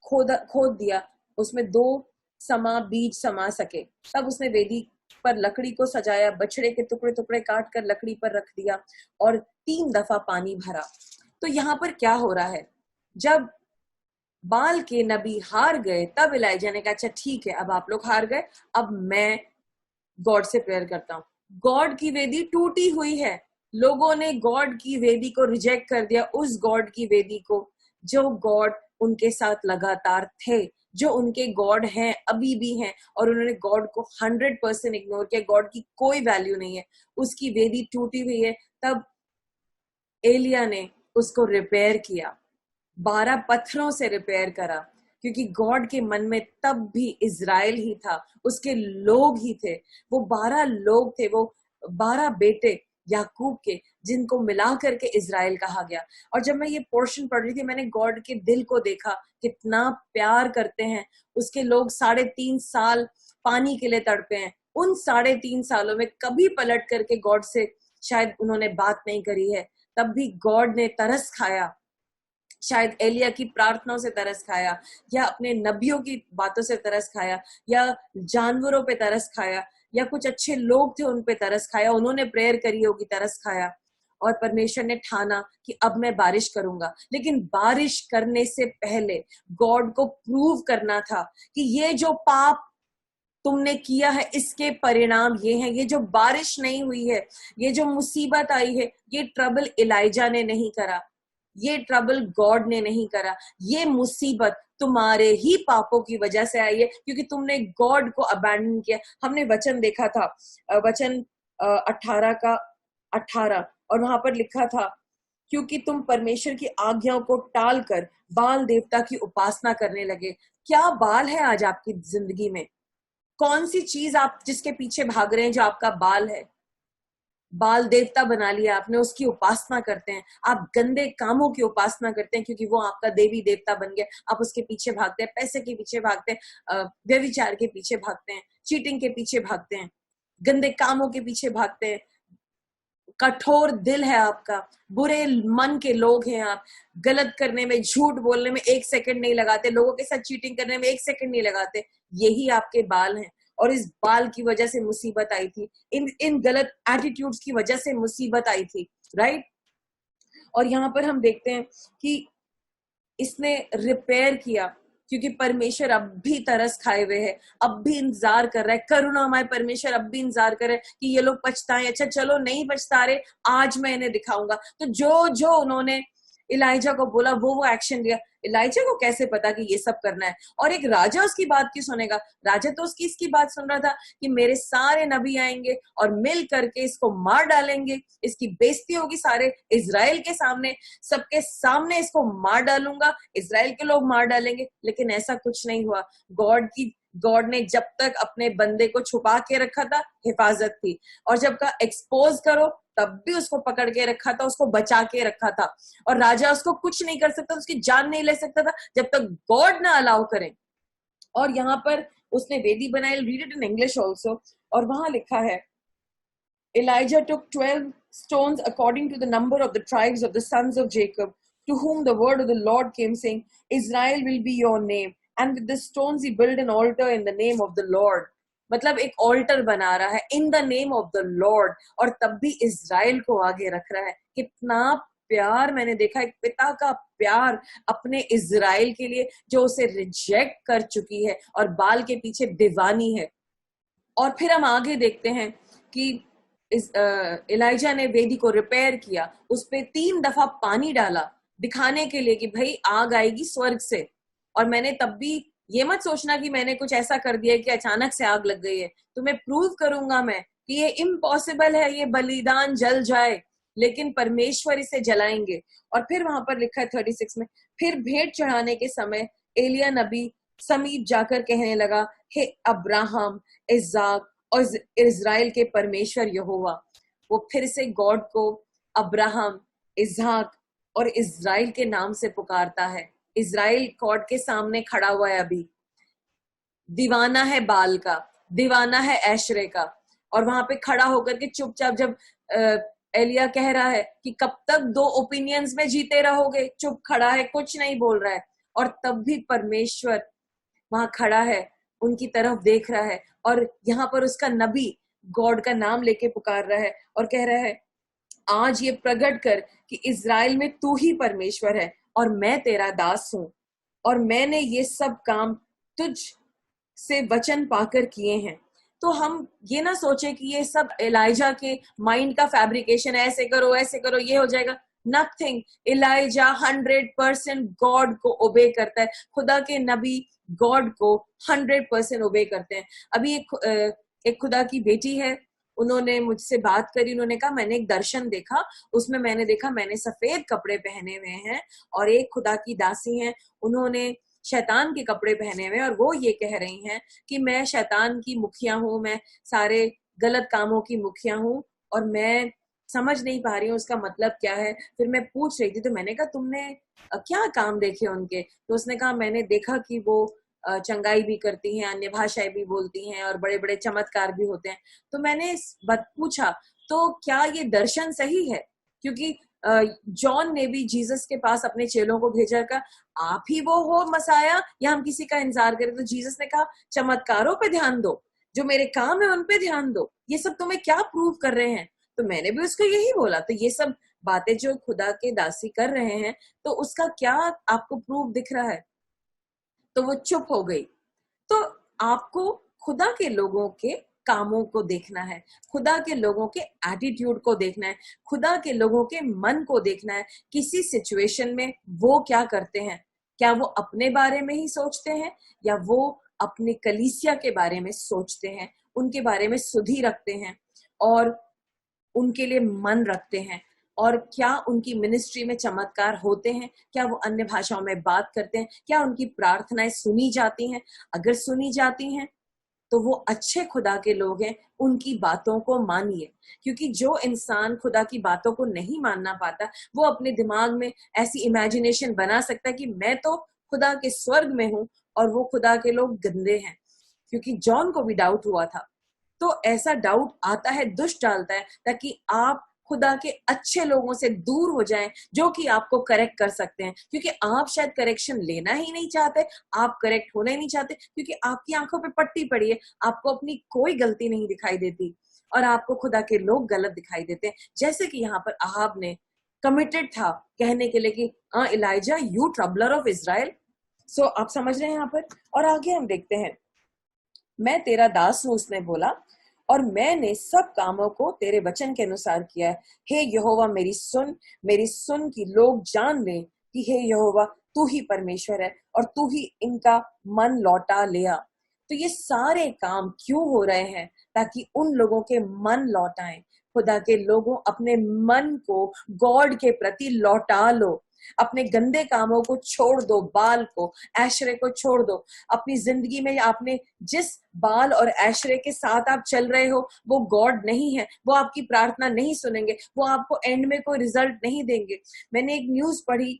खोद दिया, उसमें 2 समा बीज समा सके। तब उसने वेदी पर लकड़ी को सजाया, बछड़े के टुकड़े टुकड़े काट कर लकड़ी पर रख दिया और 3 दफा पानी भरा। तो यहाँ पर क्या हो रहा है, जब बाल के नबी हार गए तब एलाइजा ने कहा अच्छा ठीक है, अब आप लोग हार गए, अब मैं गॉड से प्रेयर करता हूँ। गॉड की वेदी टूटी हुई है, लोगों ने गॉड की वेदी को रिजेक्ट कर दिया, उस गॉड की वेदी को जो गॉड उनके साथ लगातार थे, जो उनके गॉड हैं, अभी भी हैं, और उन्होंने गॉड को 100% इग्नोर किया। गॉड की कोई वैल्यू नहीं है, उसकी वेदी टूटी हुई है। तब एलिया ने उसको रिपेयर किया, 12 पत्थरों से रिपेयर करा, क्योंकि गॉड के मन में तब भी इज़राइल ही था, उसके लोग ही थे। वो 12 लोग थे, वो 12 बेटे याकूब के, जिनको मिला करके इज़राइल कहा गया। और जब मैं ये पोर्शन पढ़ रही थी, मैंने गॉड के दिल को देखा, कितना प्यार करते हैं उसके लोग। 3.5 साल पानी के लिए तड़पे हैं, उन 3.5 सालों में कभी पलट करके गॉड से शायद उन्होंने बात नहीं करी है, तब भी गॉड ने तरस खाया। शायद एलिया की प्रार्थनाओं से तरस खाया, या अपने नबियों की बातों से तरस खाया, या जानवरों पे तरस खाया, या कुछ अच्छे लोग थे उन पे तरस खाया, उन्होंने प्रेयर करी होगी, तरस खाया। और परमेश्वर ने ठाना कि अब मैं बारिश करूंगा। लेकिन बारिश करने से पहले गॉड को प्रूव करना था कि ये जो पाप तुमने किया है इसके परिणाम ये हैं। ये जो बारिश नहीं हुई है, ये जो मुसीबत आई है, ये ट्रबल एलाइजा ने नहीं करा, ये ट्रबल गॉड ने नहीं करा, ये मुसीबत तुम्हारे ही पापों की वजह से आई है, क्योंकि तुमने गॉड को अबैंडन किया। हमने वचन देखा था, वचन 18 का 18, और वहां पर लिखा था क्योंकि तुम परमेश्वर की आज्ञाओं को टालकर बाल देवता की उपासना करने लगे। क्या बाल है आज आपकी जिंदगी में? कौन सी चीज आप जिसके पीछे भाग रहे हैं जो आपका बाल है? बाल देवता बना लिया आपने, उसकी उपासना करते हैं। आप गंदे कामों की उपासना करते हैं क्योंकि वो आपका देवी देवता बन गया। आप उसके पीछे भागते हैं, पैसे के पीछे भागते हैं, व्यभिचार के पीछे भागते हैं, चीटिंग के पीछे भागते हैं, गंदे कामों के पीछे भागते हैं। कठोर दिल है आपका, बुरे मन के लोग हैं आप, गलत करने में, झूठ बोलने में 1 सेकंड नहीं लगाते, लोगों के साथ चीटिंग करने में 1 सेकंड नहीं लगाते। यही आपके बाल हैं। और इस बाल की वजह से मुसीबत आई थी, इन गलत एटीट्यूड्स की वजह से मुसीबत आई थी, राइट। और यहाँ पर हम देखते हैं कि इसने रिपेयर किया, क्योंकि परमेश्वर अब भी तरस खाए हुए है, अब भी इंतजार कर रहा है, करुणामय परमेश्वर अब भी इंतजार कर रहे हैं कि ये लोग पछताएं। अच्छा चलो नहीं पछता रहे, आज मैं इन्हें दिखाऊंगा। तो जो जो उन्होंने इलाइजा को बोला वो एक्शन लिया। इलाइजा को कैसे पता कि ये सब करना है? और एक राजा उसकी बात क्यों सुनेगा? राजा तो उसकी इसकी बात सुन रहा था कि मेरे सारे नबी आएंगे और मिल करके इसको मार डालेंगे, इसकी बेइज्जती होगी सारे इजराइल के सामने, सबके सामने इसको मार डालूंगा, इजराइल के लोग मार डालेंगे। लेकिन ऐसा कुछ नहीं हुआ। गॉड ने जब तक अपने बंदे को छुपा के रखा था, हिफाजत थी, और जब का एक्सपोज करो तब भी उसको पकड़ के रखा था, उसको बचा के रखा था। और राजा उसको कुछ नहीं कर सकता, उसकी जान नहीं ले सकता था जब तक गॉड ना अलाउ करें। और यहाँ पर उसने वेदी बनाई, read it in English also, और वहां लिखा है, Elijah took 12 stones according to the number of the tribes of the sons of Jacob, to whom the word of the Lord came, saying, Israel will be your name. And with the stones he built an altar in the name of the Lord. मतलब एक alter बना रहा है in the name of the Lord, और तब भी Israel को आगे रख रहा है। कितना प्यार मैंने देखा, एक पिता का प्यार अपने इजराइल के लिए जो उसे रिजेक्ट कर चुकी है और बाल के पीछे दीवानी है। और फिर हम आगे देखते हैं कि इलाइजा ने वेदी को रिपेयर किया, उस पे 3 दफा पानी डाला, दिखाने के लिए कि भाई आग आएगी स्वर्ग से। और मैंने तब भी ये मत सोचना कि मैंने कुछ ऐसा कर दिया कि अचानक से आग लग गई है, तुम्हें प्रूव करूंगा मैं कि ये इम्पॉसिबल है, ये बलिदान जल जाए, लेकिन परमेश्वर इसे जलाएंगे। और फिर वहां पर लिखा है 36 में, फिर भेंट चढ़ाने के समय एलिया नबी समीप जाकर कहने लगा, हे अब्राहम, इजाक और इजराइल के परमेश्वर यहोवा। वो फिर से गॉड को अब्राहम, इजाक और इजराइल के नाम से पुकारता है। इजराइल गॉड के सामने खड़ा हुआ है, अभी दीवाना है बाल का, दीवाना है ऐशरे का, और वहां पे खड़ा होकर के चुपचाप, जब एलिया कह रहा है कि कब तक 2 ओपिनियंस में जीते रहोगे, चुप खड़ा है, कुछ नहीं बोल रहा है। और तब भी परमेश्वर वहां खड़ा है, उनकी तरफ देख रहा है, और यहाँ पर उसका नबी गॉड का नाम लेके पुकार रहा है और कह रहा है, आज ये प्रकट कर कि इजराइल में तू ही परमेश्वर है और मैं तेरा दास हूं, और मैंने ये सब काम तुझ से वचन पाकर किए हैं। तो हम ये ना सोचे कि ये सब एलाइजा के माइंड का फैब्रिकेशन है, ऐसे करो ऐसे करो ये हो जाएगा। नथिंग। एलाइजा 100% गॉड को ओबे करता है, खुदा के नबी गॉड को 100% ओबे करते हैं। अभी एक खुदा की बेटी है, उन्होंने मुझसे बात करी, उन्होंने कहा मैंने एक दर्शन देखा, उसमें मैंने देखा मैंने सफेद कपड़े पहने हुए हैं, और एक खुदा की दासी हैं, उन्होंने शैतान के कपड़े पहने हुए, और वो ये कह रही हैं कि मैं शैतान की मुखिया हूँ, मैं सारे गलत कामों की मुखिया हूँ, और मैं समझ नहीं पा रही हूँ उसका मतलब क्या है। फिर मैं पूछ रही थी, तो मैंने कहा तुमने क्या काम देखे उनके? तो उसने कहा मैंने देखा कि वो चंगाई भी करती हैं, अन्य भाषाएं भी बोलती हैं, और बड़े बड़े चमत्कार भी होते हैं। तो मैंने पूछा, तो क्या ये दर्शन सही है? क्योंकि जॉन ने भी जीसस के पास अपने चेलों को भेजा, का आप ही वो हो मसाया या हम किसी का इंतजार करें? तो जीसस ने कहा चमत्कारों पे ध्यान दो, जो मेरे काम है उन पे ध्यान दो, ये सब तुम्हें क्या प्रूव कर रहे हैं? तो मैंने भी उसको यही बोला, तो ये सब बातें जो खुदा के दासी कर रहे हैं, तो उसका क्या आपको प्रूफ दिख रहा है? तो वो चुप हो गई। तो आपको खुदा के लोगों के कामों को देखना है, खुदा के लोगों के एटीट्यूड को देखना है, खुदा के लोगों के मन को देखना है। किसी सिचुएशन में वो क्या करते हैं, क्या वो अपने बारे में ही सोचते हैं या वो अपने कलीसिया के बारे में सोचते हैं, उनके बारे में सुधि रखते हैं और उनके लिए मन रखते हैं, और क्या उनकी मिनिस्ट्री में चमत्कार होते हैं, क्या वो अन्य भाषाओं में बात करते हैं, क्या उनकी प्रार्थनाएं सुनी जाती हैं? अगर सुनी जाती हैं तो वो अच्छे खुदा के लोग हैं, उनकी बातों को मानिए। क्योंकि जो इंसान खुदा की बातों को नहीं मानना पाता, वो अपने दिमाग में ऐसी इमेजिनेशन बना सकता है कि मैं तो खुदा के स्वर्ग में हूं और वो खुदा के लोग गंदे हैं। क्योंकि जॉन को भी डाउट हुआ था। तो ऐसा डाउट आता है, दुष्ट डालता है, ताकि आप खुदा के अच्छे लोगों से दूर हो जाएं जो कि आपको करेक्ट कर सकते हैं, क्योंकि आप शायद करेक्शन लेना ही नहीं चाहते, आप करेक्ट होना ही नहीं चाहते, क्योंकि आपकी आंखों पे पट्टी पड़ी है, आपको अपनी कोई गलती नहीं दिखाई देती और आपको खुदा के लोग गलत दिखाई देते हैं। जैसे कि यहाँ पर अहाब ने कमिटेड था कहने के लिए कि इलाइजा यू ट्रबलर ऑफ इजराइल। सो आप समझ रहे हैं यहाँ पर। और आगे हम देखते हैं, मैं तेरा दास हूं उसने बोला, और मैंने सब कामों को तेरे वचन के अनुसार किया है। हे यहोवा मेरी सुन कि लोग जान लें कि हे यहोवा तू ही परमेश्वर है और तू ही इनका मन लौटा लिया। तो ये सारे काम क्यों हो रहे हैं? ताकि उन लोगों के मन लौटाएं। खुदा के लोगों, अपने मन को गॉड के प्रति लौटा लो। अपने गंदे कामों को छोड़ दो, बाल को, ऐशरे को छोड़ दो। अपनी जिंदगी में आपने जिस बाल और ऐशरे के साथ आप चल रहे हो वो गॉड नहीं है, वो आपकी प्रार्थना नहीं सुनेंगे, वो आपको एंड में कोई रिजल्ट नहीं देंगे। मैंने एक न्यूज पढ़ी,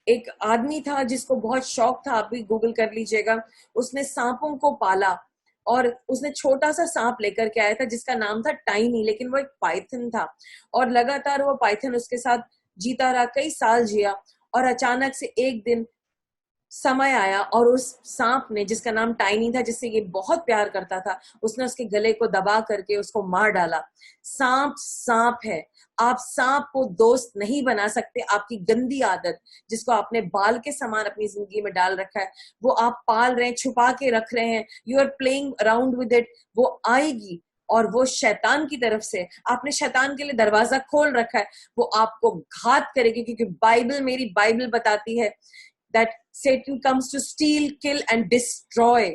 एक आदमी था जिसको बहुत शौक था, आप भी गूगल कर लीजिएगा। उसने सांपों को पाला और उसने छोटा सा सांप लेकर के आया था जिसका नाम था टाइनी, लेकिन वो एक पाइथन था और लगातार वो पाइथन उसके साथ जीता रहा, कई साल जिया। और अचानक से एक दिन समय आया और उस सांप ने, जिसका नाम टाइनी था, जिससे ये बहुत प्यार करता था, उसने उसके गले को दबा करके उसको मार डाला। सांप सांप है, आप सांप को दोस्त नहीं बना सकते। आपकी गंदी आदत जिसको आपने बाल के समान अपनी जिंदगी में डाल रखा है, वो आप पाल रहे हैं, छुपा के रख रहे हैं, you are playing around with it, वो आएगी और वो शैतान की तरफ से, आपने शैतान के लिए दरवाजा खोल रखा है, वो आपको घात करेगी। क्योंकि मेरी बाइबल बताती है that Satan comes to steal, kill and destroy.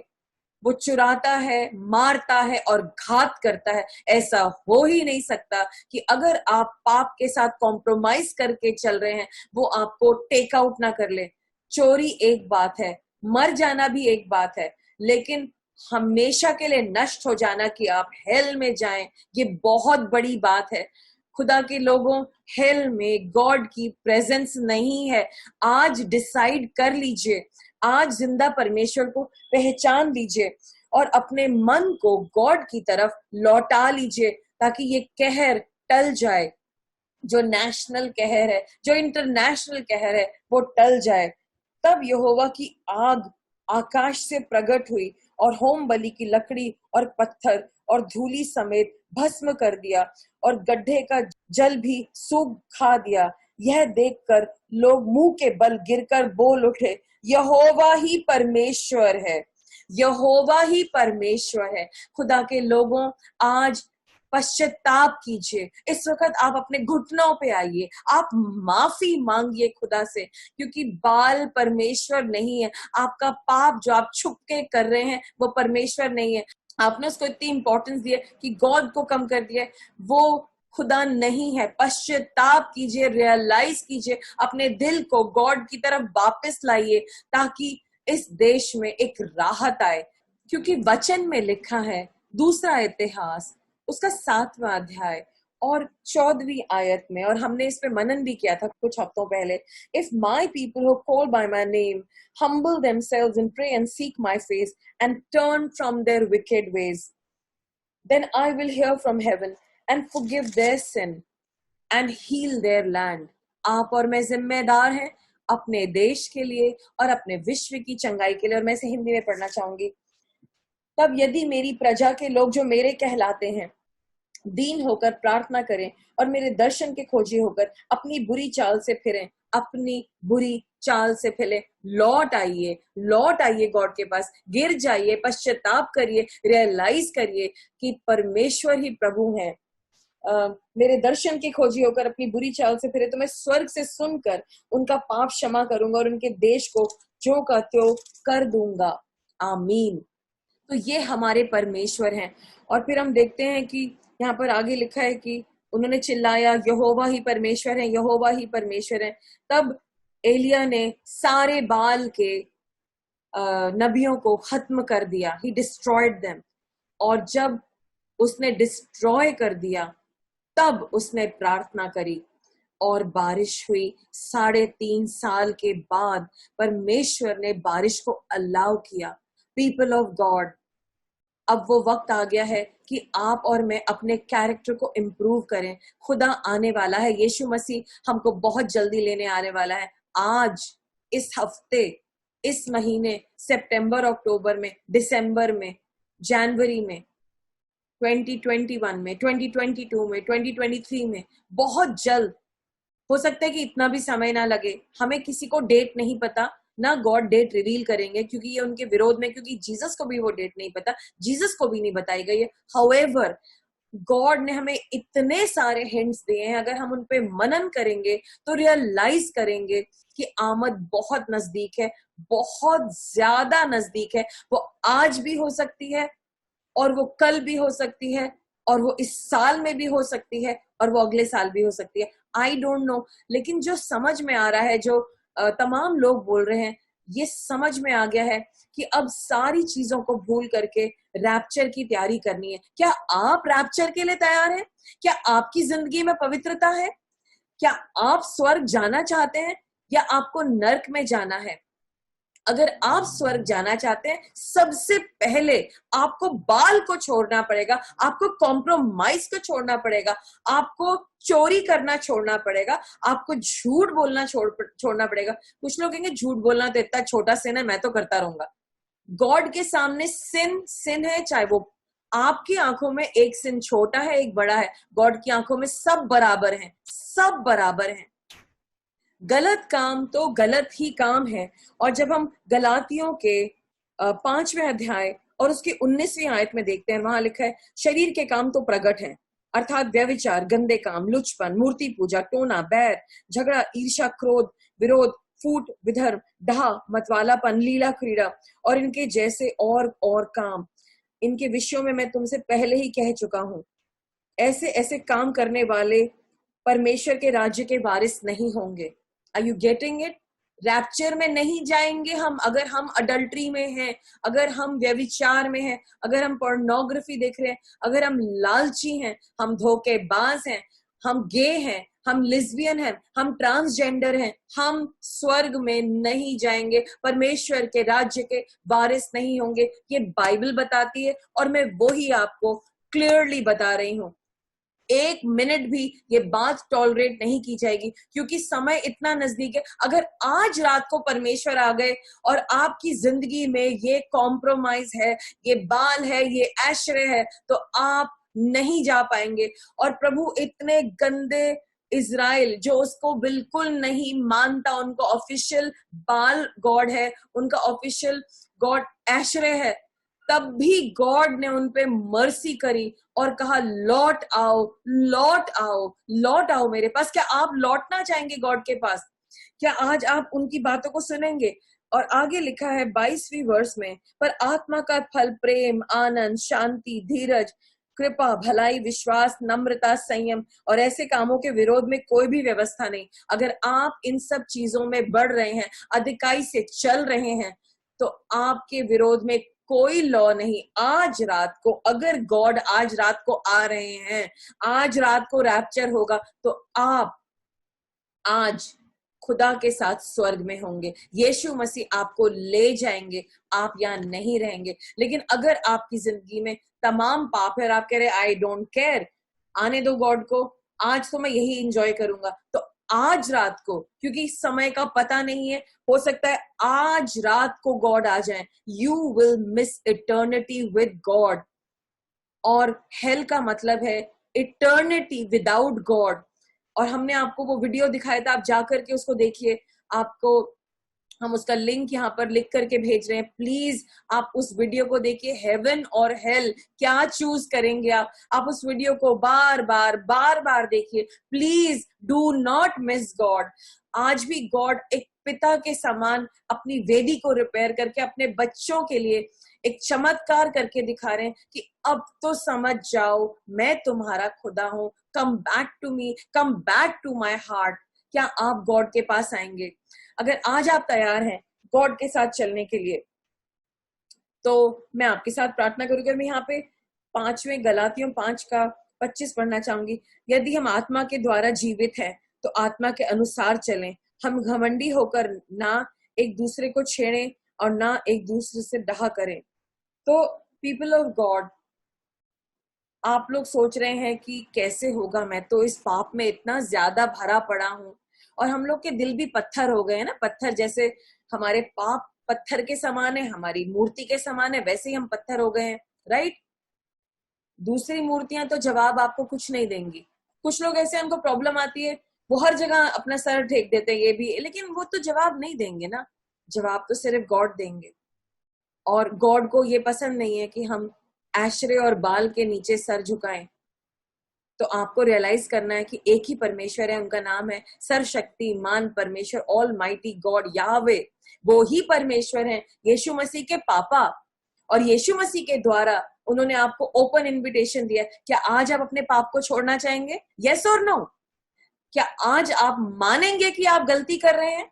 वो चुराता है, मारता है और घात करता है। ऐसा हो ही नहीं सकता कि अगर आप पाप के साथ कॉम्प्रोमाइज करके चल रहे हैं वो आपको टेक आउट ना कर ले। चोरी एक बात है, मर जाना भी एक बात है, लेकिन हमेशा के लिए नष्ट हो जाना कि आप हेल में जाएं, ये बहुत बड़ी बात है। खुदा के लोगों, हेल में गॉड की प्रेजेंस नहीं है। आज डिसाइड कर लीजिए, आज जिंदा परमेश्वर को पहचान लीजिए और अपने मन को गॉड की तरफ लौटा लीजिए ताकि ये कहर टल जाए। जो नेशनल कहर है, जो इंटरनेशनल कहर है, वो टल जाए। तब यहोवा की आग आकाश से प्रकट हुई और होम बलि की लकड़ी और पत्थर और धूली समेत भस्म कर दिया और गड्ढे का जल भी सूखा दिया। यह देखकर लोग मुंह के बल गिरकर बोल उठे, यहोवा ही परमेश्वर है, यहोवा ही परमेश्वर है। खुदा के लोगों, आज पश्चाताप कीजिए। इस वक्त आप अपने घुटनों पे आइए, आप माफी मांगिए खुदा से, क्योंकि बाल परमेश्वर नहीं है। आपका पाप जो आप छुप के कर रहे हैं वो परमेश्वर नहीं है। आपने उसको इतनी इंपॉर्टेंस दी है कि गॉड को कम कर दिया है, वो खुदा नहीं है। पश्चाताप कीजिए, रियलाइज कीजिए, अपने दिल को गॉड की तरफ वापस लाइए ताकि इस देश में एक राहत आए। क्योंकि वचन में लिखा है, दूसरा इतिहास उसका 7वां अध्याय और 14वीं आयत में, और हमने इस पे मनन भी किया था कुछ हफ्तों पहले, if my people who call by my name humble themselves and pray and seek my face and turn from their wicked ways, then I will hear from heaven and forgive their sin and heal their land. आप और मैं जिम्मेदार हैं अपने देश के लिए और अपने विश्व की चंगाई के लिए। और मैं इसे हिंदी में पढ़ना चाहूंगी। तब यदि मेरी प्रजा के लोग जो मेरे कहलाते हैं दीन होकर प्रार्थना करें और मेरे दर्शन के खोजी होकर अपनी बुरी चाल से फिरें, अपनी बुरी चाल से फिरे, लौट आइए गॉड के पास, गिर जाइए, पश्चाताप करिए, रियलाइज करिए कि परमेश्वर ही प्रभु है। मेरे दर्शन की खोजी होकर अपनी बुरी चाल से फिरे तो मैं स्वर्ग से सुनकर उनका पाप क्षमा करूंगा और उनके देश को जो का त्यों कर दूंगा। आमीन। तो ये हमारे परमेश्वर हैं। और फिर हम देखते हैं कि यहाँ पर आगे लिखा है कि उन्होंने चिल्लाया, यहोवा ही परमेश्वर है, यहोवा ही परमेश्वर है। तब एलिया ने सारे बाल के नबियों को खत्म कर दिया, ही डिस्ट्रॉयड देम। और जब उसने डिस्ट्रॉय कर दिया तब उसने प्रार्थना करी और बारिश हुई। 3.5 साल के बाद परमेश्वर ने बारिश को अलाउ किया। पीपल ऑफ गॉड, अब वो वक्त आ गया है कि आप और मैं अपने कैरेक्टर को इम्प्रूव करें। खुदा आने वाला है, यीशु मसीह हमको बहुत जल्दी लेने आने वाला है। आज, इस हफ्ते, इस महीने, सितंबर, अक्टूबर में, दिसंबर में, जनवरी में, 2021 में, 2022 में, 2023 में, बहुत जल्द, हो सकता है कि इतना भी समय ना लगे। हमें किसी को डेट नहीं पता, ना गॉड डेट रिवील करेंगे, क्योंकि ये उनके विरोध में, क्योंकि जीसस को भी वो डेट नहीं पता, जीसस को भी नहीं बताई गई है। हाउएवर, गॉड ने हमें इतने सारे हिंट्स दिए हैं, अगर हम उन पे मनन करेंगे तो रियलाइज करेंगे कि आमद बहुत नजदीक है, बहुत ज्यादा नजदीक है। वो आज भी हो सकती है, और वो कल भी हो सकती है, और वो इस साल में भी हो सकती है, और वो अगले साल भी हो सकती है। आई डोंट नो, लेकिन जो समझ में आ रहा है, जो तमाम लोग बोल रहे हैं, ये समझ में आ गया है कि अब सारी चीजों को भूल करके रैप्चर की तैयारी करनी है। क्या आप रैप्चर के लिए तैयार हैं? क्या आपकी जिंदगी में पवित्रता है? क्या आप स्वर्ग जाना चाहते हैं, या आपको नर्क में जाना है? अगर आप स्वर्ग जाना चाहते हैं, सबसे पहले आपको बाल को छोड़ना पड़ेगा, आपको कॉम्प्रोमाइज को छोड़ना पड़ेगा, आपको चोरी करना छोड़ना पड़ेगा, आपको झूठ बोलना छोड़ना पड़ेगा। कुछ लोग कहेंगे झूठ बोलना तो इतना छोटा सिन है, मैं तो करता रहूंगा। गॉड के सामने सिन है, चाहे वो आपकी आंखों में एक सिन छोटा है, एक बड़ा है, गॉड की आंखों में सब बराबर हैं, सब बराबर हैं। गलत काम तो गलत ही काम है। और जब हम गलातियों के 5वें अध्याय और उसकी 19वीं आयत में देखते हैं, वहां लिखा है, शरीर के काम तो प्रकट हैं, अर्थात व्यभिचार, गंदे काम, लुचपन, मूर्ति पूजा, टोना, बैर, झगड़ा, ईर्ष्या, क्रोध, विरोध, फूट, विधर्म, डाह, मतवालापन, लीला क्रीड़ा और इनके जैसे और काम। इनके विषयों में मैं तुमसे पहले ही कह चुका हूं, ऐसे ऐसे काम करने वाले परमेश्वर के राज्य के वारिस नहीं होंगे। Are you getting it? Rapture में नहीं जाएंगे हम अगर हम अडल्ट्री में हैं, अगर हम व्यभिचार में हैं, अगर हम पोर्नोग्राफी देख रहे हैं, अगर हम लालची हैं, हम धोखेबाज हैं, हम गे हैं, हम लिस्बियन हैं, हम ट्रांसजेंडर हैं, हम स्वर्ग में नहीं जाएंगे, परमेश्वर के राज्य के वारिस नहीं होंगे। ये बाइबल बताती है, और मैं वही आपको क्लियरली बता रही हूं। एक मिनट भी ये बात टॉलरेट नहीं की जाएगी, क्योंकि समय इतना नजदीक है। अगर आज रात को परमेश्वर आ गए और आपकी जिंदगी में ये कॉम्प्रोमाइज है, ये बाल है, ये ऐश्वर्य है, तो आप नहीं जा पाएंगे। और प्रभु इतने गंदे इज़राइल जो उसको बिल्कुल नहीं मानता, उनका ऑफिशियल बाल गॉड है, उनका ऑफिशियल गॉड ऐश्वर्य है, तब भी गॉड ने उन पे मर्सी करी और कहा लौट आओ, लौट आओ, लौट आओ मेरे पास। क्या आप लौटना चाहेंगे गॉड के पास? क्या आज आप उनकी बातों को सुनेंगे? और आगे लिखा है 22वीं वर्ष में, पर आत्मा का फल प्रेम, आनंद, शांति, धीरज, कृपा, भलाई, विश्वास, नम्रता, संयम, और ऐसे कामों के विरोध में कोई भी व्यवस्था नहीं। अगर आप इन सब चीजों में बढ़ रहे हैं, अधिकाई से चल रहे हैं, तो आपके विरोध में कोई लॉ नहीं। आज रात को अगर गॉड आज रात को आ रहे हैं, आज रात को रैप्चर होगा, तो आप आज खुदा के साथ स्वर्ग में होंगे। यीशु मसीह आपको ले जाएंगे, आप यहाँ नहीं रहेंगे। लेकिन अगर आपकी जिंदगी में तमाम पाप है और आप कह रहे आई डोंट केयर, आने दो गॉड को, आज तो मैं यही इंजॉय करूंगा, तो आज रात को, क्योंकि समय का पता नहीं है, हो सकता है आज रात को गॉड आ जाए। You will miss eternity with God. और हेल का मतलब है इटर्निटी विदाउट गॉड। और हमने आपको वो वीडियो दिखाया था, आप जाकर के उसको देखिए। आपको हम उसका लिंक यहाँ पर लिख करके भेज रहे हैं, प्लीज आप उस वीडियो को देखिए। हेवन और हेल क्या चूज करेंगे आप उस वीडियो को बार बार देखिए। Please do not miss God. आज भी गॉड एक पिता के समान अपनी वेदी को रिपेयर करके अपने बच्चों के लिए एक चमत्कार करके दिखा रहे हैं कि अब तो समझ जाओ, मैं तुम्हारा खुदा हूं, come back to me, come back to my heart. क्या आप गॉड के पास आएंगे? अगर आज आप तैयार हैं गॉड के साथ चलने के लिए, तो मैं आपके साथ प्रार्थना करूंगी। मैं यहाँ पे 5वें गलातियों 5:25 पढ़ना चाहूंगी। यदि हम आत्मा के द्वारा जीवित हैं, तो आत्मा के अनुसार चलें। हम घमंडी होकर ना एक दूसरे को छेड़ें और ना एक दूसरे से डाह करें। तो पीपल ऑफ गॉड, आप लोग सोच रहे हैं कि कैसे होगा, मैं तो इस पाप में इतना ज्यादा भरा पड़ा हूं। और हम लोग के दिल भी पत्थर हो गए हैं ना, पत्थर जैसे हमारे पाप पत्थर के समान है, हमारी मूर्ति के समान है, वैसे ही हम पत्थर हो गए हैं, राइट। दूसरी मूर्तियां तो जवाब आपको कुछ नहीं देंगी। कुछ लोग ऐसे, उनको प्रॉब्लम आती है, वो हर जगह अपना सर ढेक देते हैं, ये भी, लेकिन वो तो जवाब नहीं देंगे ना, जवाब तो सिर्फ गॉड देंगे। और गॉड को ये पसंद नहीं है कि हम एशरे और बाल के नीचे सर झुकाएं। तो आपको रियलाइज करना है कि एक ही परमेश्वर है, उनका नाम है सर्वशक्तिमान परमेश्वर, ऑल माइटी गॉड यावे। वो ही परमेश्वर है, यीशु मसीह के पापा। और यीशु मसीह के द्वारा उन्होंने आपको ओपन इनविटेशन दिया। क्या आज आप अपने पाप को छोड़ना चाहेंगे? यस और नो? क्या आज आप मानेंगे कि आप गलती कर रहे हैं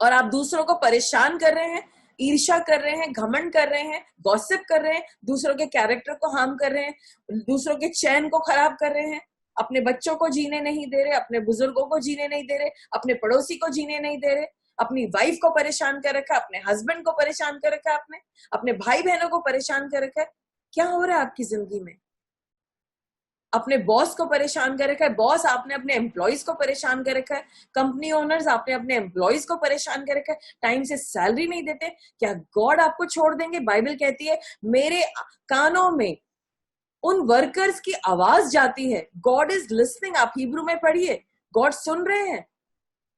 और आप दूसरों को परेशान कर रहे हैं, ईर्ष्या कर रहे हैं, घमंड कर रहे हैं, गॉसिप कर रहे हैं, दूसरों के कैरेक्टर को हार्म कर रहे हैं, दूसरों के चैन को खराब कर रहे हैं, अपने बच्चों को जीने नहीं दे रहे, अपने बुजुर्गों को जीने नहीं दे रहे, अपने पड़ोसी को जीने नहीं दे रहे, अपनी वाइफ को परेशान कर रखा है, अपने हस्बैंड को परेशान कर रखा है, आपने अपने भाई बहनों को परेशान कर रखा है? क्या हो रहा है आपकी जिंदगी में? अपने बॉस को परेशान कर रखा है, बॉस आपने अपने एम्प्लॉइज को परेशान कर रखा है, कंपनी ओनर्स आपने अपने एम्प्लॉइज को परेशान कर रखा है, टाइम से सैलरी नहीं देते। क्या गॉड आपको छोड़ देंगे? बाइबल कहती है मेरे कानों में उन वर्कर्स की आवाज जाती है। God is listening. आप हिब्रू में पढ़िए, गॉड सुन रहे हैं।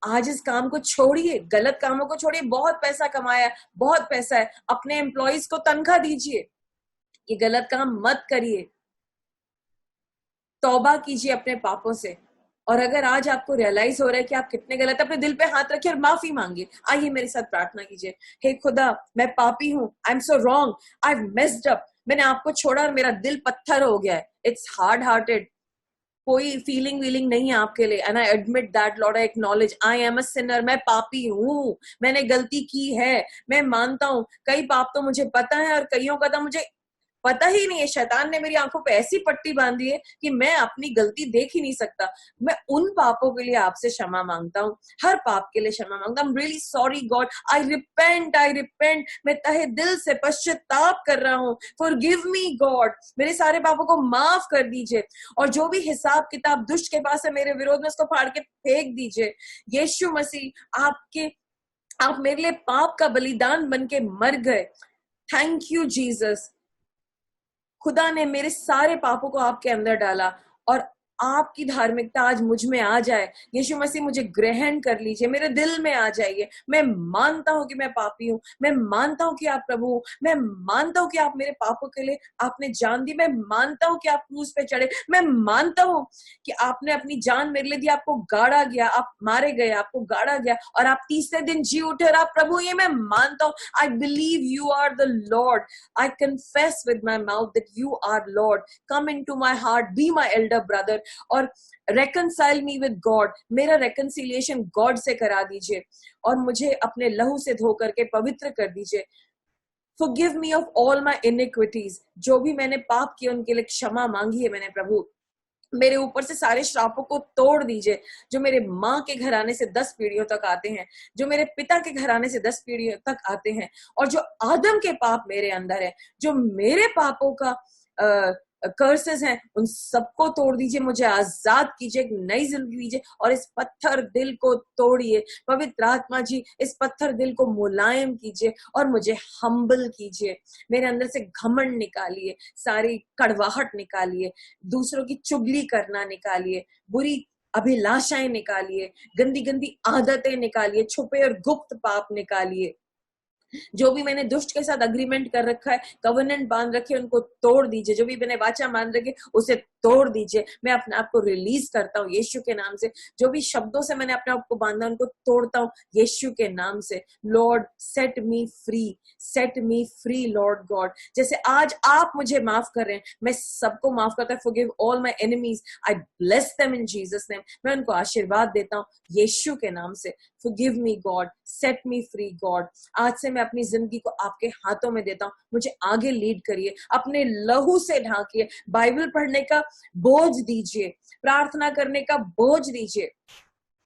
आज इस काम को छोड़िए, गलत कामों को छोड़िए। बहुत पैसा कमाया, बहुत पैसा है, अपने एम्प्लॉइज को तनख्वाह दीजिए, ये गलत काम मत करिए। तौबा कीजिए अपने पापों से। और अगर आज आपको रियलाइज हो रहा है कि आप कितने गलत, अपने दिल पे हाथ रखिए और माफी मांगिए। आइए मेरे साथ प्रार्थना कीजिए। हे खुदा, मैं पापी हूं, I am so wrong, I have messed up. मैंने आपको छोड़ा और मेरा दिल पत्थर हो गया है, इट्स हार्ड हार्टेड, कोई फीलिंग वीलिंग नहीं है आपके लिए। And I admit that Lord, I acknowledge I am a Sinner. मैं पापी हूं, मैंने गलती की है, मैं मानता हूं। कई पाप तो मुझे पता है और कईयों का तो मुझे पता ही नहीं है। शैतान ने मेरी आंखों पे ऐसी पट्टी बांधी है कि मैं अपनी गलती देख ही नहीं सकता। मैं उन पापों के लिए आपसे क्षमा मांगता हूँ, हर पाप के लिए क्षमा मांगता हूँ। रियली सॉरी गॉड, आई रिपेंट। मैं तहे दिल से पश्चाताप कर रहा हूँ। फॉरगिव मी गॉड, मेरे सारे पापों को माफ कर दीजिए। और जो भी हिसाब किताब दुष्ट के पास है मेरे विरोध में, उसको फाड़ के फेंक दीजिए। यीशु मसीह, आप मेरे लिए पाप का बलिदान बन के मर गए। Thank you Jesus. खुदा ने मेरे सारे पापों को आपके अंदर डाला और आपकी धार्मिकता आज मुझ में आ जाए। यीशु मसीह मुझे ग्रहण कर लीजिए, मेरे दिल में आ जाइए। मैं मानता हूं कि मैं पापी हूं, मैं मानता हूं कि आप प्रभु हो, मैं मानता हूं कि आप मेरे पापों के लिए आपने जान दी, मैं मानता हूं कि आप क्रूस पे चढ़े, मैं मानता हूं कि आपने अपनी जान मेरे लिए दी, आपको गाड़ा गया, आप मारे गए, आपको गाड़ा गया और आप तीसरे दिन जी उठे और आप प्रभु, ये मैं मानता हूं। I believe you are the Lord, I confess with my mouth that you are Lord. Come in to my heart, be my elder brother और reconcile me with God। मेरा reconciliation God से करा दीजिए और मुझे अपने लहू से धो करके पवित्र कर दीजिए। Forgive me of all my iniquities। जो भी मैंने पाप किए उनके लिए क्षमा मांगी है मैंने प्रभु। मेरे ऊपर से सारे श्रापों को तोड़ दीजिए, जो मेरे माँ के घराने से 10 पीढ़ियों तक आते हैं, जो मेरे पिता के घराने से 10 पीढ़ियों तक आते हैं, और जो आदम के पाप मेरे अंदर है, जो मेरे पापों का कर्सेस हैं, उन सबको तोड़ दीजिए। मुझे आजाद कीजिए, एक नई जिंदगी दीजिए और इस पत्थर दिल को तोड़िए। पवित्र आत्मा जी, इस पत्थर दिल को मुलायम कीजिए और मुझे हम्बल कीजिए। मेरे अंदर से घमंड निकालिए, सारी कड़वाहट निकालिए, दूसरों की चुगली करना निकालिए, बुरी अभिलाषाएं निकालिए, गंदी गंदी आदतें निकालिए, छुपे और गुप्त पाप निकालिए। जो भी मैंने दुष्ट के साथ अग्रीमेंट कर रखा है, कवर्नेंट बांध रखे, उनको तोड़ दीजिए। जो भी मैंने वाचा बांध रखी, उसे तोड़ दीजिए। मैं अपने आप को रिलीज करता हूँ यीशु के नाम से। जो भी शब्दों से मैंने अपने आप को बांधा, उनको तोड़ता हूँ यीशु के नाम से। लॉर्ड सेट मी फ्री लॉर्ड गॉड। जैसे आज आप मुझे माफ कर रहे हैं, मैं सबको माफ करता हूँ। Forgive all my enemies, I bless them in Jesus name. मैं उनको आशीर्वाद देता हूँ यीशु के नाम से। फॉरगिव मी गॉड, सेट मी फ्री गॉड। आज से मैं अपनी जिंदगी को आपके हाथों में देता हूँ। मुझे आगे लीड करिए, अपने लहू से ढांकिए। बाइबल पढ़ने का बोझ दीजिए, प्रार्थना करने का बोझ दीजिए।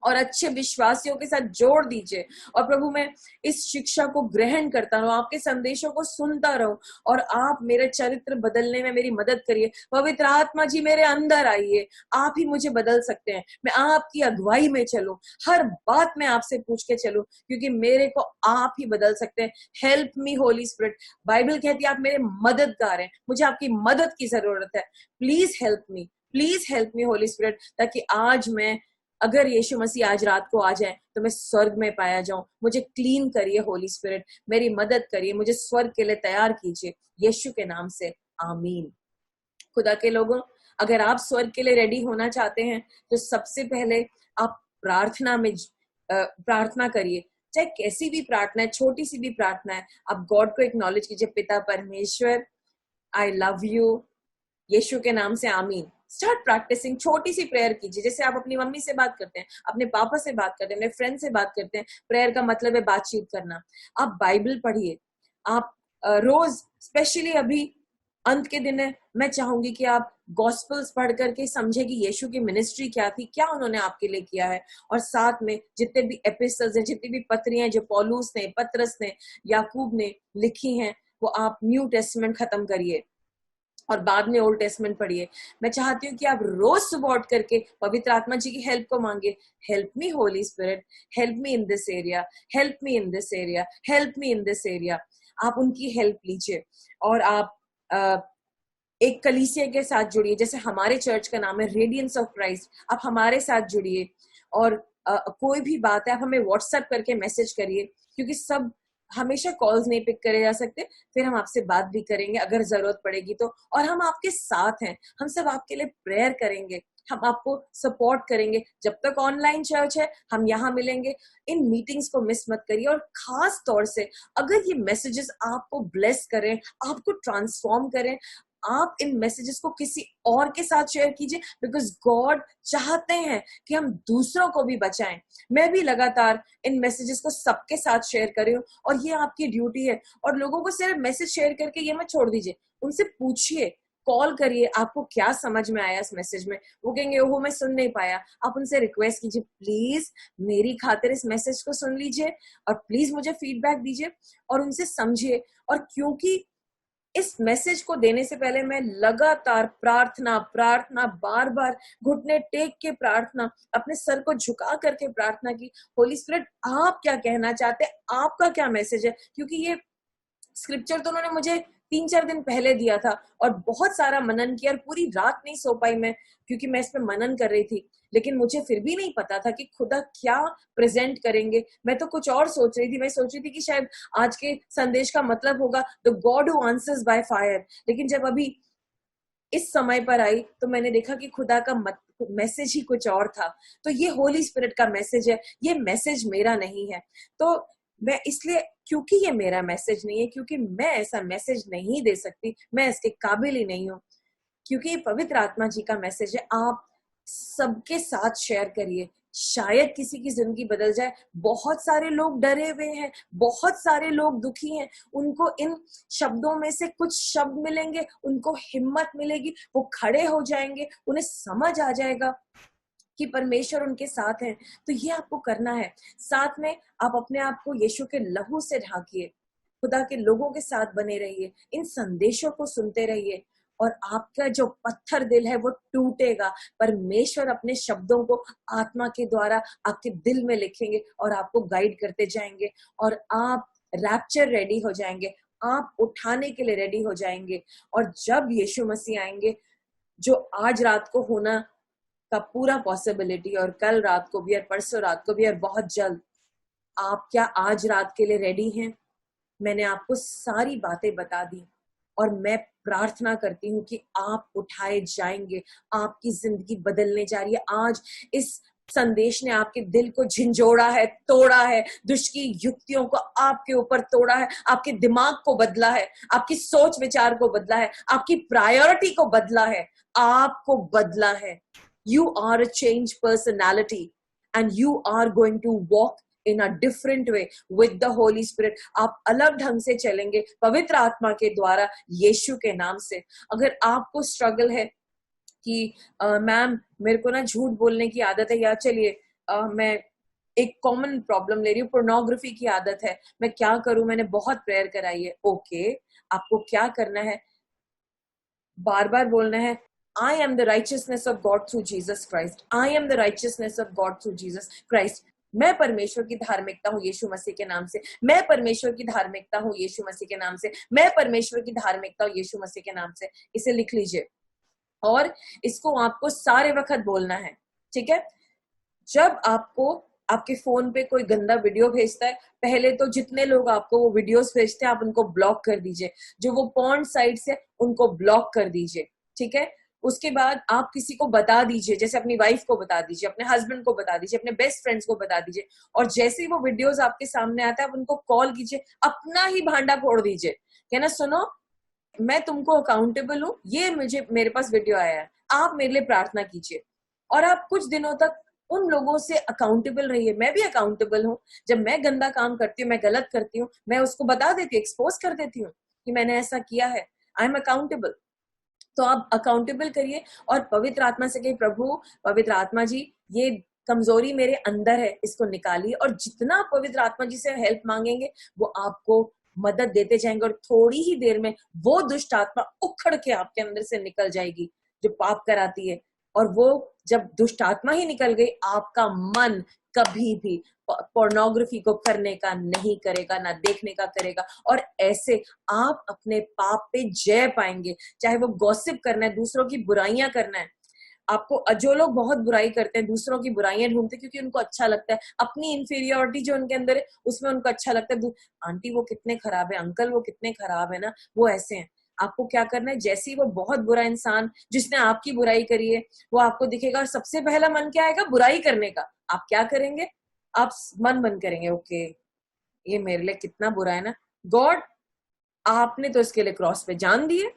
और अच्छे विश्वासियों के साथ जोड़ दीजिए। और प्रभु मैं इस शिक्षा को ग्रहण करता रहूं, आपके संदेशों को सुनता रहूं, और आप मेरे चरित्र बदलने में मेरी मदद करिए। पवित्र आत्मा जी मेरे अंदर आइए, आप ही मुझे बदल सकते हैं। मैं आपकी अगुवाई में चलूं, हर बात में आपसे पूछ के चलूं, क्योंकि मेरे को आप ही बदल सकते हैं। Help me Holi spirit. Bible कहती है आप मेरे मददगार हैं, मुझे आपकी मदद की जरूरत है। Please help me Holi spirit, ताकि आज मैं, अगर यीशु मसीह आज रात को आ जाए तो मैं स्वर्ग में पाया जाऊं। मुझे क्लीन करिए होली स्पिरिट, मेरी मदद करिए, मुझे स्वर्ग के लिए तैयार कीजिए, यीशु के नाम से आमीन। खुदा के लोगों, अगर आप स्वर्ग के लिए रेडी होना चाहते हैं तो सबसे पहले आप प्रार्थना में प्रार्थना करिए। चाहे कैसी भी प्रार्थना है, छोटी सी भी प्रार्थना है, आप गॉड को एक्नॉलेज कीजिए। पिता परमेश्वर, आई लव यू, यीशु के नाम से आमीन। स्टार्ट प्रैक्टिसिंग, छोटी सी प्रेयर कीजिए, जैसे आप अपनी मम्मी से बात करते हैं, अपने पापा से बात करते हैं, अपने फ्रेंड से बात करते हैं। प्रेयर का मतलब है बातचीत करना। आप बाइबल पढ़िए, आप रोज, स्पेशली अभी अंत के दिन है, मैं चाहूंगी कि आप गॉस्पल्स पढ़ करके समझे कि यीशु की मिनिस्ट्री क्या थी, क्या उन्होंने आपके लिए किया है। और साथ में जितने भी एपिसल्स हैं, जितनी भी पत्रियां जो पौलुस ने, पतरस ने, याकूब ने लिखी हैं, वो आप न्यू टेस्टमेंट खत्म करिए और बाद में ओल्ड टेस्टमेंट पढ़िए। मैं चाहती हूँ कि आप रोज सुबह उठ करके पवित्र आत्मा जी की हेल्प को मांगे। Help me Holi spirit, help me in this area, help me in this area, help me in this area. आप उनकी हेल्प लीजिए और आप एक कलीसिया के साथ जुड़िए। जैसे हमारे चर्च का नाम है रेडियंस ऑफ क्राइस्ट, आप हमारे साथ जुड़िए। और कोई भी बात है आप हमें व्हाट्सएप करके मैसेज करिए, क्योंकि सब हमेशा कॉल्स नहीं पिक करे जा सकते, फिर हम आपसे बात भी करेंगे अगर जरूरत पड़ेगी तो। और हम आपके साथ हैं, हम सब आपके लिए प्रेयर करेंगे, हम आपको सपोर्ट करेंगे। जब तक ऑनलाइन चर्च है हम यहाँ मिलेंगे। इन मीटिंग्स को मिस मत करिए। और खास तौर से अगर ये मैसेजेस आपको ब्लेस करें, आपको ट्रांसफॉर्म करें, आप इन मैसेजेस को किसी और के साथ शेयर कीजिए, बिकॉज गॉड चाहते हैं कि हम दूसरों को भी बचाएं। मैं भी लगातार इन मैसेजेस को सबके साथ शेयर कर रही हूँ, और ये आपकी ड्यूटी है। और लोगों को सिर्फ मैसेज शेयर करके ये मत छोड़ दीजिए, उनसे पूछिए, कॉल करिए, आपको क्या समझ में आया इस मैसेज में। वो कहेंगे ओहो मैं सुन नहीं पाया, आप उनसे रिक्वेस्ट कीजिए, प्लीज मेरी खातिर इस मैसेज को सुन लीजिए और प्लीज मुझे फीडबैक दीजिए और उनसे समझिए। और क्योंकि इस मैसेज को देने से पहले मैं लगातार प्रार्थना बार बार घुटने टेक के प्रार्थना, अपने सर को झुका करके प्रार्थना की, होली स्पिरिट आप क्या कहना चाहते हैं, आपका क्या मैसेज है। क्योंकि ये स्क्रिप्चर तो उन्होंने मुझे 3-4 दिन पहले दिया था और बहुत सारा मनन किया, और पूरी रात नहीं सो पाई मैं, क्योंकि मैं इस पे मनन कर रही थी। लेकिन मुझे फिर भी नहीं पता था कि खुदा क्या प्रेजेंट करेंगे। मैं तो कुछ और सोच रही थी, मैं सोच रही थी कि शायद आज के संदेश का मतलब होगा the God who answers by fire. लेकिन जब अभी इस समय पर आई तो मैंने देखा कि खुदा का मैसेज ही कुछ और था। तो ये होली स्पिरिट का मैसेज है, ये मैसेज मेरा नहीं है। तो मैं इसलिए, क्योंकि ये मेरा मैसेज नहीं है, क्योंकि मैं ऐसा मैसेज नहीं दे सकती, मैं इसके काबिल ही नहीं हूँ, क्योंकि ये पवित्र आत्मा जी का मैसेज है। आप सबके साथ शेयर करिए, शायद किसी की जिंदगी बदल जाए। बहुत सारे लोग डरे हुए हैं, बहुत सारे लोग दुखी हैं, उनको इन शब्दों में से कुछ शब्द मिलेंगे, उनको हिम्मत मिलेगी, वो खड़े हो जाएंगे, उन्हें समझ आ जाएगा कि परमेश्वर उनके साथ है। तो ये आपको करना है। साथ में आप अपने आप को यीशु के लहू से ढाकिए, खुदा के लोगों के साथ बने रहिए, इन संदेशों को सुनते रहिए, और आपका जो पत्थर दिल है वो टूटेगा। परमेश्वर अपने शब्दों को आत्मा के द्वारा आपके दिल में लिखेंगे और आपको गाइड करते जाएंगे, और आप रैप्चर रेडी हो जाएंगे, आप उठाने के लिए रेडी हो जाएंगे। और जब यीशु मसीह आएंगे, जो आज रात को होना का पूरा पॉसिबिलिटी, और कल रात को भी, और परसों रात को भी, और बहुत जल्द, आप क्या आज रात के लिए रेडी हैं? मैंने आपको सारी बातें बता दी, और मैं प्रार्थना करती हूँ कि आप उठाए जाएंगे, आपकी जिंदगी बदलने जा रही है। आज इस संदेश ने आपके दिल को झिंझोड़ा है, तोड़ा है, दुष्ट की युक्तियों को आपके ऊपर तोड़ा है, आपके दिमाग को बदला है, आपकी सोच विचार को बदला है, आपकी प्रायोरिटी को बदला है, आपको बदला है। You are a changed personality and you are going to walk in a different way with the Holy Spirit. आप अलग ढंग से चलेंगे पवित्र आत्मा के द्वारा, यीशु के नाम से। अगर आपको स्ट्रगल है कि मैम मेरे को ना झूठ बोलने की आदत है, या चलिए मैं एक कॉमन प्रॉब्लम ले रही हूँ, पोर्नोग्राफी की आदत है, मैं क्या करूं, मैंने बहुत प्रेयर कराई है। ओके, आपको क्या करना है, बार बार बोलना है, I am the righteousness of God through Jesus Christ, I am the righteousness of God through Jesus Christ. मैं परमेश्वर की धार्मिकता हूँ यीशु मसीह के नाम से, मैं परमेश्वर की धार्मिकता हूँ यीशु मसीह के नाम से, मैं परमेश्वर की धार्मिकता हूँ यीशु मसीह के नाम से। इसे लिख लीजिए और इसको आपको सारे वक्त बोलना है, ठीक है। जब आपको आपके फोन पे कोई गंदा वीडियो भेजता है, पहले तो जितने लोग आपको वो वीडियोस भेजते हैं आप उनको ब्लॉक कर दीजिए, जो वो पॉर्न साइट्स है उनको ब्लॉक कर दीजिए, ठीक है। उसके बाद आप किसी को बता दीजिए, जैसे अपनी वाइफ को बता दीजिए, अपने हस्बैंड को बता दीजिए, अपने बेस्ट फ्रेंड्स को बता दीजिए, और जैसे ही वो वीडियोस आपके सामने आता है आप उनको कॉल कीजिए, अपना ही भांडा फोड़ दीजिए, कहना सुनो मैं तुमको अकाउंटेबल हूँ, ये मुझे मेरे पास वीडियो आया है, आप मेरे लिए प्रार्थना कीजिए। और आप कुछ दिनों तक उन लोगों से अकाउंटेबल रहिए। मैं भी अकाउंटेबल हूँ, जब मैं गंदा काम करती हूँ, मैं गलत करती हूँ, मैं उसको बता देती हूँ, एक्सपोज कर देती हूँ कि मैंने ऐसा किया है, आई एम अकाउंटेबल। तो आप अकाउंटेबल करिए और पवित्र आत्मा से कहिए, प्रभु पवित्र आत्मा जी ये कमजोरी मेरे अंदर है, इसको निकालिए। और जितना आप पवित्र आत्मा जी से हेल्प मांगेंगे वो आपको मदद देते जाएंगे, और थोड़ी ही देर में वो दुष्ट आत्मा उखड़ के आपके अंदर से निकल जाएगी जो पाप कराती है। और वो जब दुष्ट आत्मा ही निकल गई, आपका मन कभी भी पोर्नोग्राफी को करने का नहीं करेगा, ना देखने का करेगा। और ऐसे आप अपने पाप पे जय पाएंगे। चाहे वो गॉसिप करना है, दूसरों की बुराइयां करना है, आपको जो लोग बहुत बुराई करते हैं, दूसरों की बुराइयां ढूंढते हैं क्योंकि उनको अच्छा लगता है, अपनी इंफीरियोरिटी जो उनके अंदर है उसमें उनको अच्छा लगता है, आंटी वो कितने खराब है, अंकल वो कितने खराब है ना, वो ऐसे हैं। आपको क्या करना है, जैसे ही वो बहुत बुरा इंसान जिसने आपकी बुराई करी है वो आपको दिखेगा, और सबसे पहला मन क्या आएगा, बुराई करने का। आप क्या करेंगे, आप मन बंद करेंगे, ओके ये मेरे लिए कितना बुरा है ना, गॉड आपने तो इसके लिए क्रॉस पे जान दिए,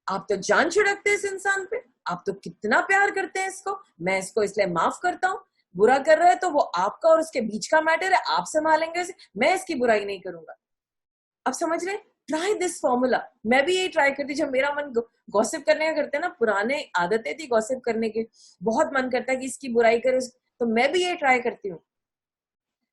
आप तो जान छिड़कते हैं इस इंसान पे, आप तो कितना प्यार करते हैं इसको, मैं इसको इसलिए माफ करता हूँ। बुरा कर रहा है तो वो आपका और उसके बीच का मैटर है, आप संभालेंगे उसे, मैं इसकी बुराई नहीं करूंगा। अब समझ रहे, ट्राई दिस फॉर्मूला। मैं भी यही ट्राई करती, जब मेरा मन गॉसिप करने का करते हैं ना, पुराने आदतें थी गॉसिप करने की, बहुत मन करता है कि इसकी बुराई करे, तो मैं भी यही ट्राई करती हूँ।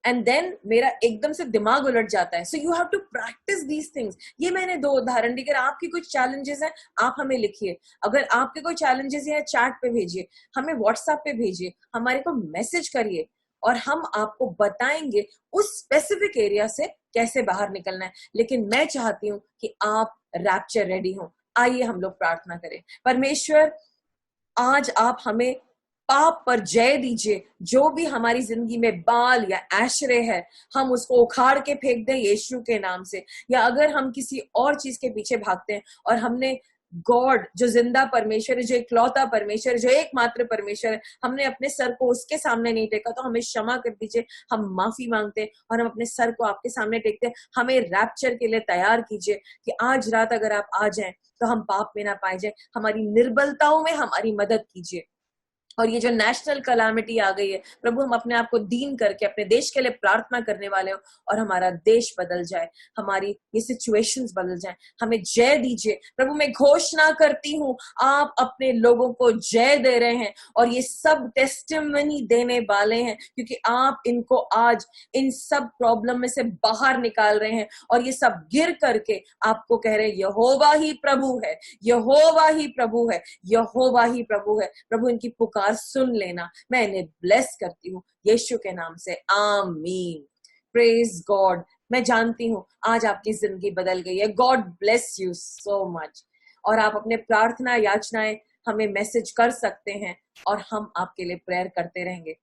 एंड देन मेरा एकदम से दिमाग उलट जाता है। So you have to practise these things. ये मैंने 2 उदाहरण दिए। अगर आपकी कुछ चैलेंजेस हैं आप हमें लिखिए, अगर आपके कोई चैलेंजेस हैं चैट पे भेजिए, हमें व्हाट्सएप पे भेजिए, हमारे को मैसेज करिए, और हम आपको बताएंगे उस स्पेसिफिक एरिया से कैसे बाहर निकलना है। लेकिन मैं चाहती हूँ कि आप रैप्चर रेडी हो। आइए हम लोग प्रार्थना करें। परमेश्वर आज आप हमें पाप पर जय दीजिए। जो भी हमारी जिंदगी में बाल या ऐश्वर्य है, हम उसको उखाड़ के फेंक दें यीशु के नाम से। या अगर हम किसी और चीज के पीछे भागते हैं और हमने गॉड जो जिंदा परमेश्वर है, जो इकलौता परमेश्वर है, जो एकमात्र परमेश्वर है, हमने अपने सर को उसके सामने नहीं टेका, तो हमें क्षमा कर दीजिए। हम माफी मांगते हैं और हम अपने सर को आपके सामने टेकते हैं। हमें रैप्चर के लिए तैयार कीजिए कि आज रात अगर आप आ जाएं तो हम पाप में ना पाए जाए। हमारी निर्बलताओं में हमारी मदद कीजिए। और ये जो नेशनल कलामिटी आ गई है प्रभु, हम अपने आप को दीन करके अपने देश के लिए प्रार्थना करने वाले हो, और हमारा देश बदल जाए, हमारी ये सिचुएशंस बदल जाए। हमें जय दीजिए प्रभु। मैं घोषणा करती हूँ आप अपने लोगों को जय दे रहे हैं, और ये सब टेस्टिमनी देने वाले हैं, क्योंकि आप इनको आज इन सब प्रॉब्लम में से बाहर निकाल रहे हैं, और ये सब गिर करके आपको कह रहे हैं यहोवा ही प्रभु है, यहोवा ही प्रभु है, यहोवा ही प्रभु है। प्रभु इनकी पुकार सुन लेना। मैं इन्हें ब्लेस करती हूँ यीशु के नाम से, आमीन। Praise God. मैं जानती हूँ आज आपकी जिंदगी बदल गई है। God bless you so much. और आप अपने प्रार्थना याचनाएं हमें मैसेज कर सकते हैं, और हम आपके लिए प्रेयर करते रहेंगे।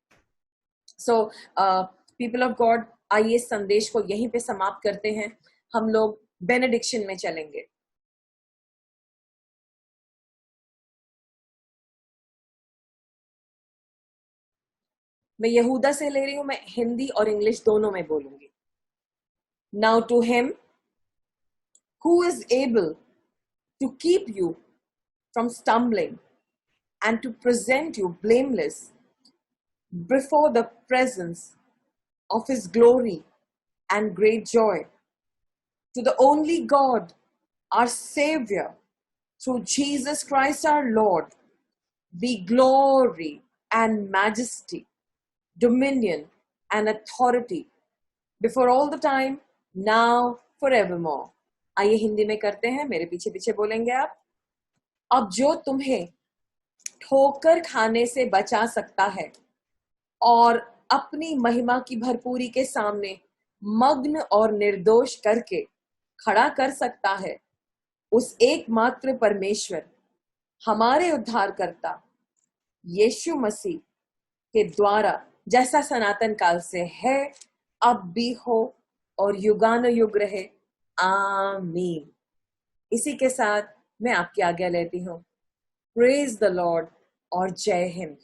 सो पीपल ऑफ गॉड, आइए संदेश को यहीं पे समाप्त करते हैं। हम लोग बेनेडिक्शन में चलेंगे। मैं यहूदा से ले रही हूं, मैं हिंदी और इंग्लिश दोनों में बोलूंगी। Now to him who is able to keep you from stumbling and to present you blameless before the presence of his glory and great joy, to the only God, our Savior, through Jesus Christ our Lord, be glory and majesty, dominion, and authority before all the time, now, forevermore. आइए हिंदी में करते हैं, मेरे पीछे पीछे बोलेंगे आप। अब जो तुम्हें ठोकर खाने से बचा सकता है और अपनी महिमा की भरपूरी के सामने मग्न और निर्दोष करके खड़ा कर सकता है, उस एकमात्र परमेश्वर, हमारे उद्धारकर्ता यीशु मसीह के द्वारा, जैसा सनातन काल से है, अब भी हो और युगानुयुग रहे, आमीन। इसी के साथ मैं आपकी आज्ञा लेती हूँ। प्रेज द लॉर्ड और जय हिंद।